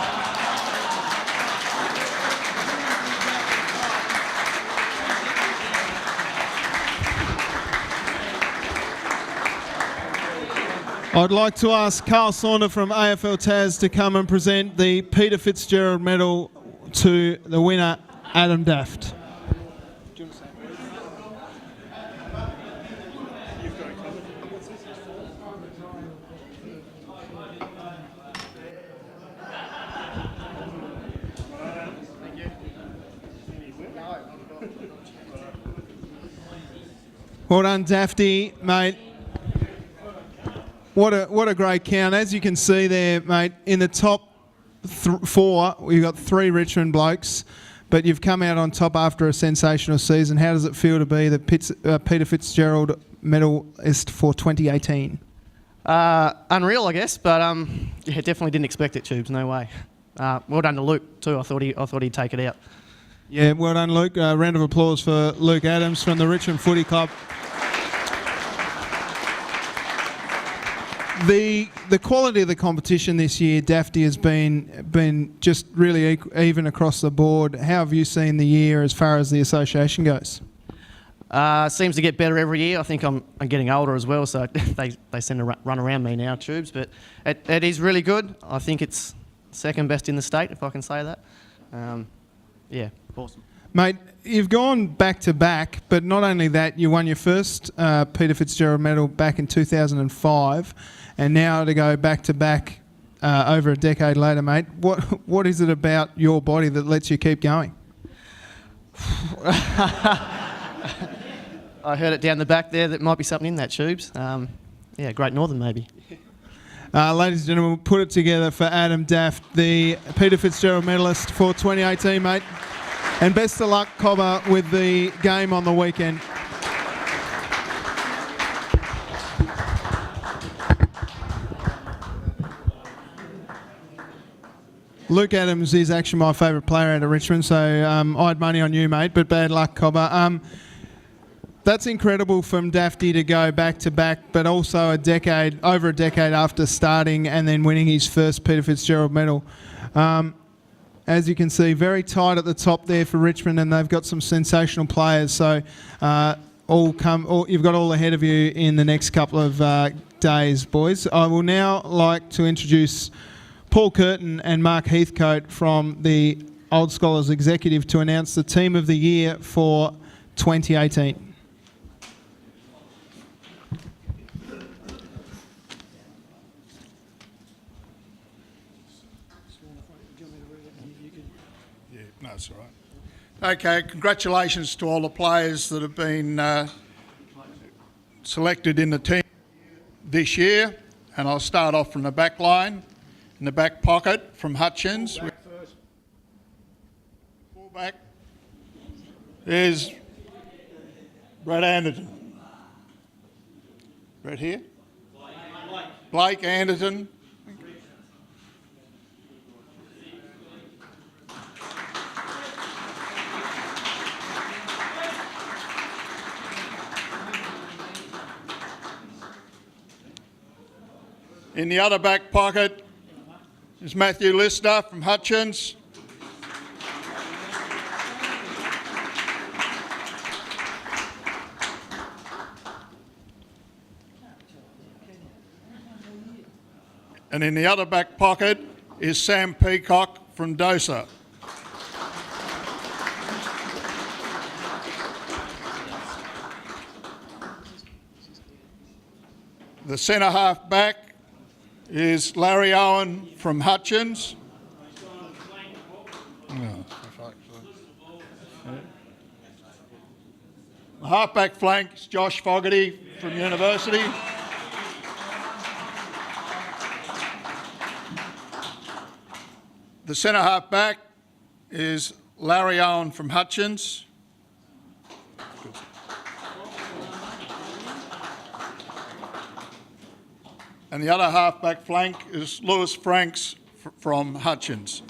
I'd like to ask Carl Saunders from AFL Tas to come and present the Peter Fitzgerald Medal to the winner, Adam Daft. Well done, Dafty, mate. What a great count. As you can see there, mate, in the top 4, we've got 3 Richmond blokes, but you've come out on top after a sensational season. How does it feel to be the Peter Fitzgerald medalist for 2018? Unreal, I guess, but yeah, definitely didn't expect it, Tubes. No way. Well done to Luke too. I thought he'd take it out. Yeah, well done, Luke. Round of applause for Luke Adams from the Richmond Footy Club. The quality of the competition this year, Dafty, has been just really even across the board. How have you seen the year as far as the association goes? Seems to get better every year. I think I'm getting older as well, so they seem to run around me now, Tubes. But it is really good. I think it's second best in the state, if I can say that. Yeah, awesome. Mate, you've gone back to back, but not only that, you won your first Peter Fitzgerald medal back in 2005, and now to go back to back over a decade later, mate. What is it about your body that lets you keep going? I heard it down the back there. That might be something in that, Tubes. Yeah, Great Northern maybe. Ladies and gentlemen, we'll put it together for Adam Daft, the Peter Fitzgerald medalist for 2018, mate. And best of luck, Cobber, with the game on the weekend. Luke Adams is actually my favourite player out of Richmond, so I had money on you, mate, but bad luck, Cobber. That's incredible from Dafty to go back to back, but also over a decade after starting and then winning his first Peter Fitzgerald medal. As you can see, very tight at the top there for Richmond, and they've got some sensational players. So you've got all ahead of you in the next couple of days, boys. I will now like to introduce Paul Curtin and Mark Heathcote from the Old Scholars Executive to announce the Team of the Year for 2018. No, it's all right. Okay, congratulations to all the players that have been selected in the team this year. And I'll start off from the back line. In the back pocket from Hutchins. Fullback is Brett Anderton. Brett here? Blake Anderton. In the other back pocket is Matthew Lister from Hutchins. And in the other back pocket is Sam Peacock from Dosa. The centre half back is Larry Owen from Hutchins. The half-back flank is Josh Fogarty from University. The centre half-back is Larry Owen from Hutchins. And the other half-back flank is Lewis Franks from Hutchins.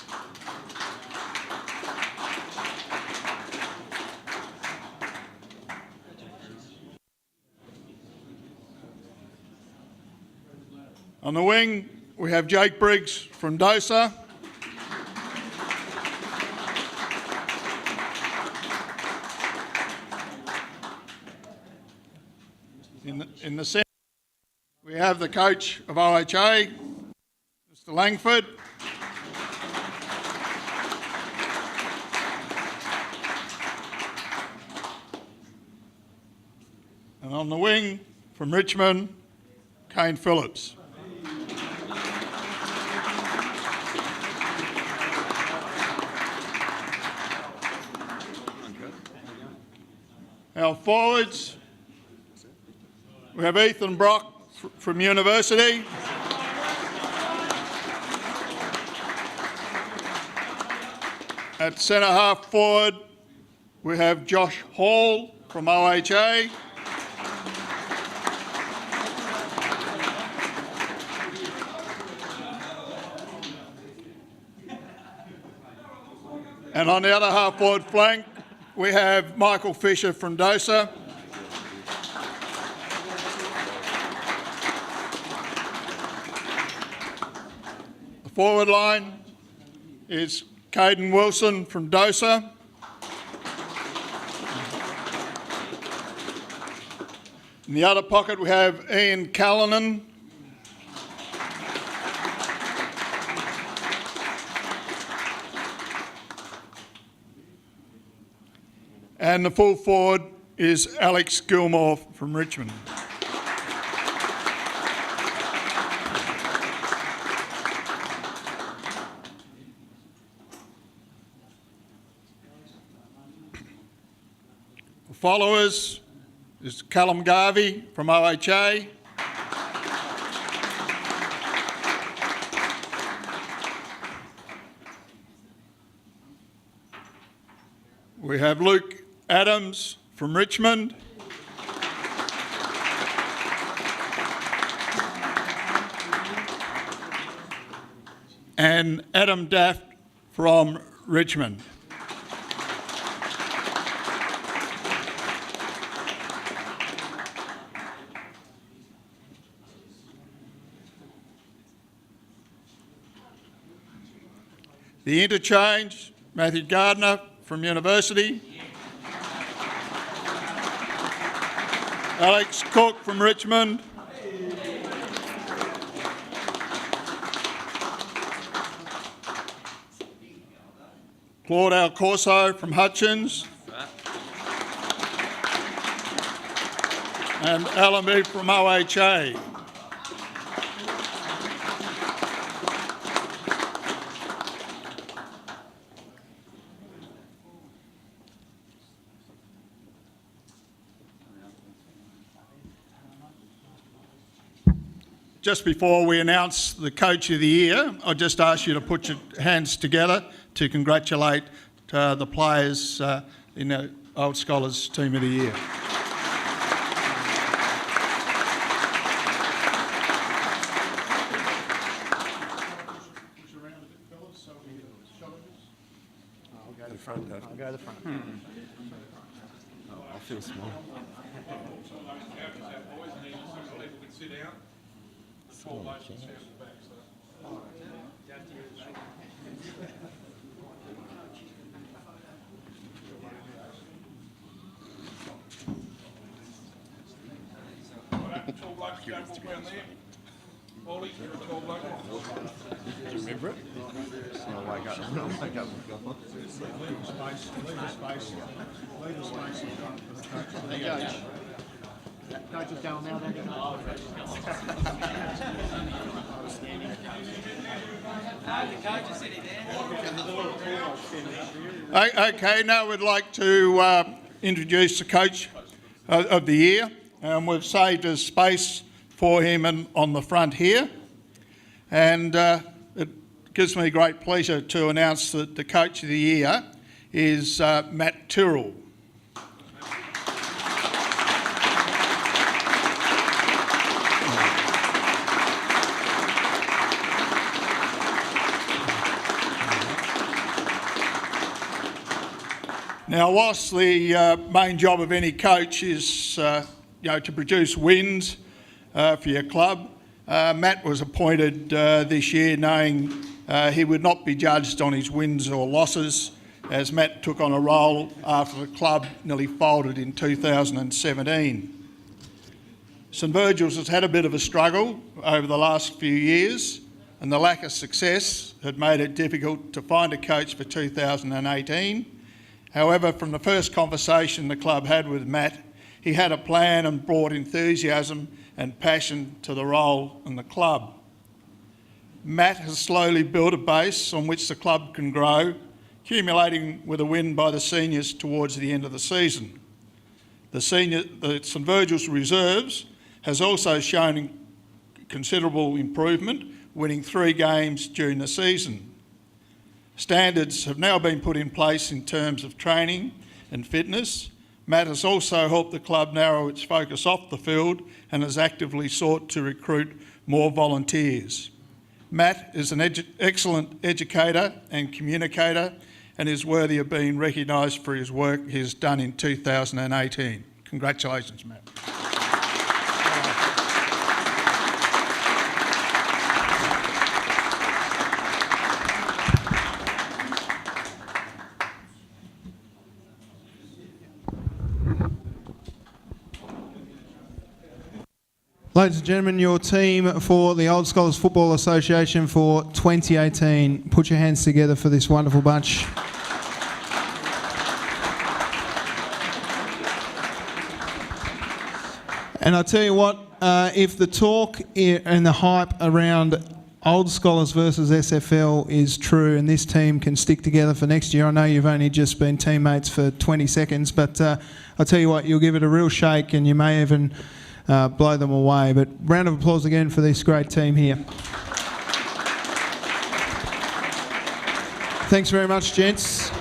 On the wing, we have Jake Briggs from Dosa. In the centre, we have the coach of OHA, Mr. Langford. And on the wing, from Richmond, Kane Phillips. Our forwards, we have Ethan Brock from University. At centre half forward, we have Josh Hall from OHA. And on the other half forward flank, we have Michael Fisher from Dosa. The forward line is Caden Wilson from Dosa. In the other pocket, we have Ian Callanan. And the full forward is Alex Gilmore from Richmond. The followers is Callum Garvey from OHA. We have Luke Adams from Richmond. And Adam Duff from Richmond. The interchange, Matthew Gardner from University. Alex Cook from Richmond. Claude Alcorso from Hutchins. And Allenby from OHA. Just before we announce the Coach of the Year, I just ask you to put your hands together to congratulate the players in the Old Scholars Team of the Year. I'll go to the front, Dad. I'll go to the front. Oh, I feel small. Do you remember it? I'll wake up. I'll wake up. Leave the space. Leave the space. Leave the space. There you go. Coach is going now. Okay, now we'd like to introduce the Coach of the Year. We've saved a space for him on the front here. And it gives me great pleasure to announce that the Coach of the Year is Matt Tyrrell. Now, whilst the main job of any coach is to produce wins for your club, Matt was appointed this year knowing he would not be judged on his wins or losses, as Matt took on a role after the club nearly folded in 2017. St Virgil's has had a bit of a struggle over the last few years, and the lack of success had made it difficult to find a coach for 2018. However, from the first conversation the club had with Matt, he had a plan and brought enthusiasm and passion to the role in the club. Matt has slowly built a base on which the club can grow, accumulating with a win by the seniors towards the end of the season. The St Virgil's reserves has also shown considerable improvement, winning 3 games during the season. Standards have now been put in place in terms of training and fitness. Matt has also helped the club narrow its focus off the field and has actively sought to recruit more volunteers. Matt is an excellent educator and communicator and is worthy of being recognised for his work he has done in 2018. Congratulations, Matt. Ladies and gentlemen, your team for the Old Scholars Football Association for 2018. Put your hands together for this wonderful bunch. And I tell you what, if the talk and the hype around Old Scholars versus SFL is true and this team can stick together for next year, I know you've only just been teammates for 20 seconds, but I'll tell you what, you'll give it a real shake and you may even blow them away. But round of applause again for this great team here. Thanks very much, gents.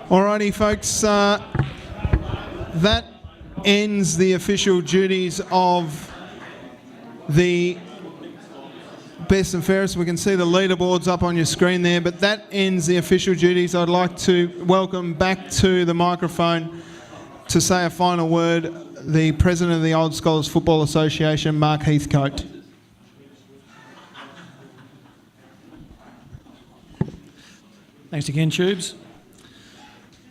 Alrighty, folks, that ends the official duties of the best and fairest. We can see the leaderboards up on your screen there, but that ends the official duties. I'd like to welcome back to the microphone to say a final word the President of the Old Scholars Football Association, Mark Heathcote. Thanks again, Tubes.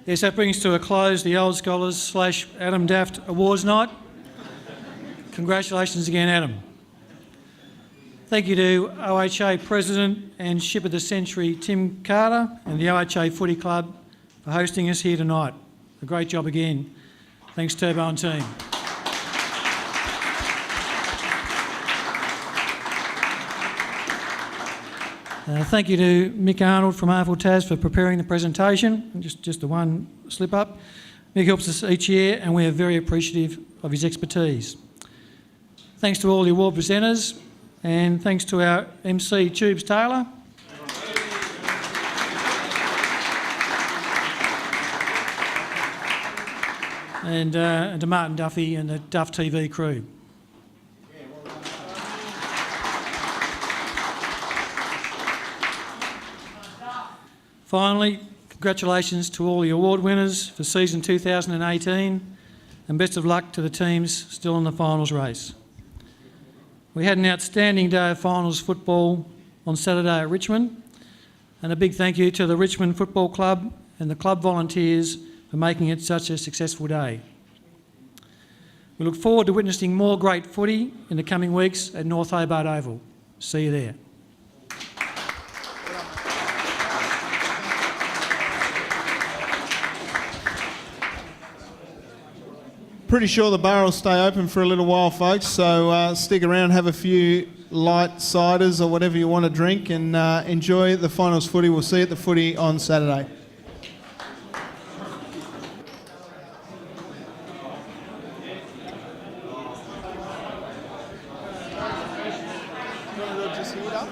Yes, that brings to a close the Old Scholars / Adam Daft Awards Night. Congratulations again, Adam. Thank you to OHA President and Ship of the Century Tim Carter and the OHA Footy Club for hosting us here tonight. A great job again. Thanks, Turbo and team. Thank you to Mick Arnold from AFL Tas for preparing the presentation. Just the one slip up. Mick helps us each year and we are very appreciative of his expertise. Thanks to all the award presenters and thanks to our MC Tubes Taylor. And to Martin Duffy and the Duff TV crew. Finally, congratulations to all the award winners for season 2018 and best of luck to the teams still in the finals race. We had an outstanding day of finals football on Saturday at Richmond, and a big thank you to the Richmond Football Club and the club volunteers for making it such a successful day. We look forward to witnessing more great footy in the coming weeks at North Hobart Oval. See you there. Pretty sure the bar will stay open for a little while, folks, so stick around, have a few light ciders or whatever you want to drink and enjoy the finals footy. We'll see you at the footy on Saturday. close here, Duff.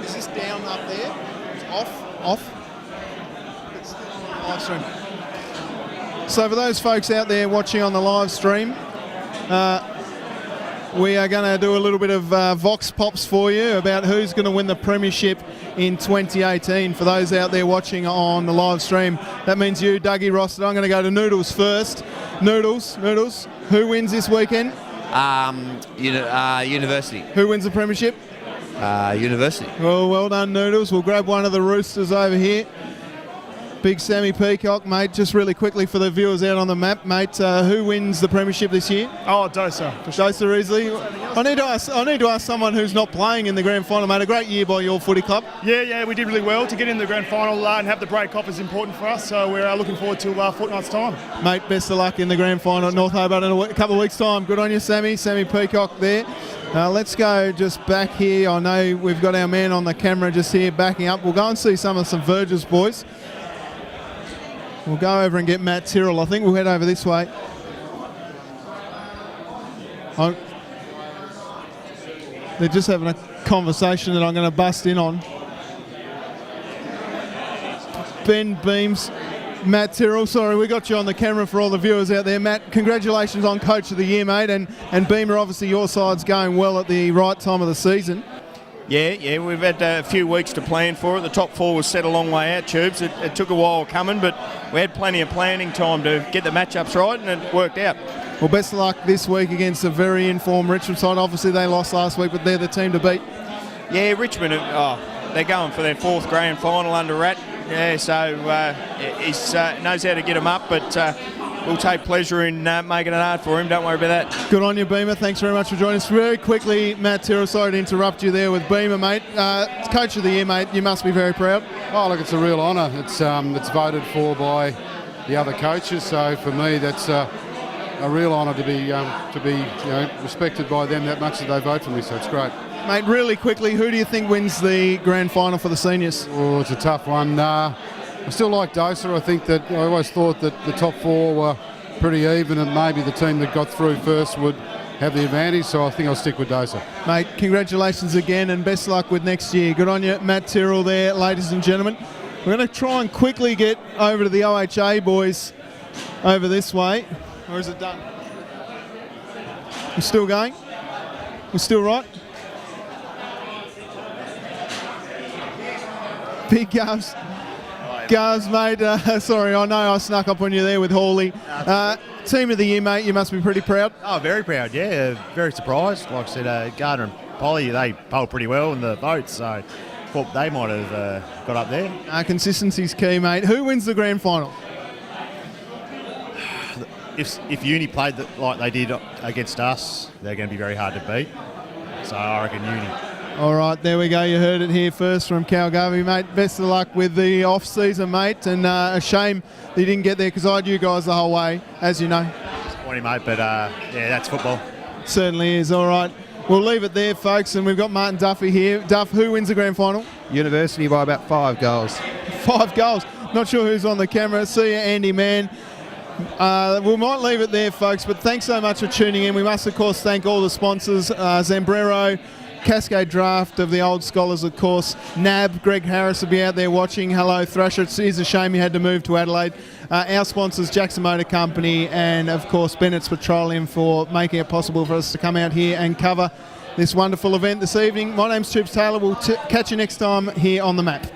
Is this down up there? It's off. It's still on the live stream. So for those folks out there watching on the live stream, we are going to do a little bit of vox pops for you about who's going to win the premiership in 2018. For those out there watching on the live stream, that means you, Dougie Rossiter. I'm going to go to Noodles first. Noodles, who wins this weekend? University. Who wins the premiership? University. Well done, Noodles. We'll grab one of the Roosters over here. Big Sammy Peacock, mate. Just really quickly for the viewers out on the map, mate. Who wins the premiership this year? Oh, Dosa. Dosa easily. I need to ask someone who's not playing in the grand final, mate. A great year by your footy club. Yeah, we did really well. To get in the grand final and have the break off is important for us, so we're looking forward to a fortnight's time. Mate, best of luck in the grand final at North Hobart in a couple of weeks' time. Good on you, Sammy. Sammy Peacock there. Let's go just back here. I know we've got our man on the camera just here backing up. We'll go and see some Virgils boys. We'll go over and get Matt Tyrrell. I think we'll head over this way. They're just having a conversation that I'm going to bust in on. Ben Beams, Matt Tyrrell, sorry, we got you on the camera for all the viewers out there. Matt, congratulations on Coach of the Year, mate. And Beamer, obviously your side's going well at the right time of the season. Yeah, we've had a few weeks to plan for it. The top four was set a long way out, Tubes. It took a while coming, but we had plenty of planning time to get the matchups right, and it worked out. Well, best of luck this week against a very informed Richmond side. Obviously, they lost last week, but they're the team to beat. Yeah, Richmond, they're going for their fourth grand final under Rat. Yeah, so he knows how to get them up, but we'll take pleasure in making it hard for him. Don't worry about that. Good on you, Beamer. Thanks very much for joining us. Very quickly, Matt Tyrrell, sorry to interrupt you there with Beamer, mate. Coach of the Year, mate. You must be very proud. Oh, look, it's a real honour. It's voted for by the other coaches, so for me, that's a real honour to be respected by them that much that they vote for me. So it's great. Mate, really quickly, who do you think wins the grand final for the seniors? Oh, it's a tough one. I still like Dosa. I think that I always thought that the top four were pretty even, and maybe the team that got through first would have the advantage. So I think I'll stick with Dosa. Mate, congratulations again, and best luck with next year. Good on you, Matt Tyrrell there, ladies and gentlemen. We're going to try and quickly get over to the OHA boys over this way. Or is it done? We're still going? We're still right? Big Gavs. Gavs, mate. Sorry, I know I snuck up on you there with Hawley. Team of the Year, mate. You must be pretty proud. Oh, very proud, yeah. Very surprised. Like I said, Gardner and Polly, they polled pretty well in the votes, so thought they might have got up there. Consistency's key, mate. Who wins the grand final? If Uni played like they did against us, they're going to be very hard to beat. So I reckon Uni. All right, there we go. You heard it here first from Calgarvey, mate. Best of luck with the off-season, mate. And a shame that you didn't get there because I had you guys the whole way, as you know. Disappointing, mate, but yeah, that's football. Certainly is. All right. We'll leave it there, folks, and we've got Martin Duffy here. Duff, who wins the grand final? University by about 5 goals. 5 goals. Not sure who's on the camera. See you, Andy Mann. We might leave it there, folks, but thanks so much for tuning in. We must, of course, thank all the sponsors, Zambrero, Cascade Draft of the Old Scholars, of course, NAB, Greg Harris will be out there watching. Hello, Thrasher. It is a shame you had to move to Adelaide. Our sponsors, Jackson Motor Company, and, of course, Bennett's Petroleum for making it possible for us to come out here and cover this wonderful event this evening. My name's Tubes Taylor. We'll catch you next time here on The Map.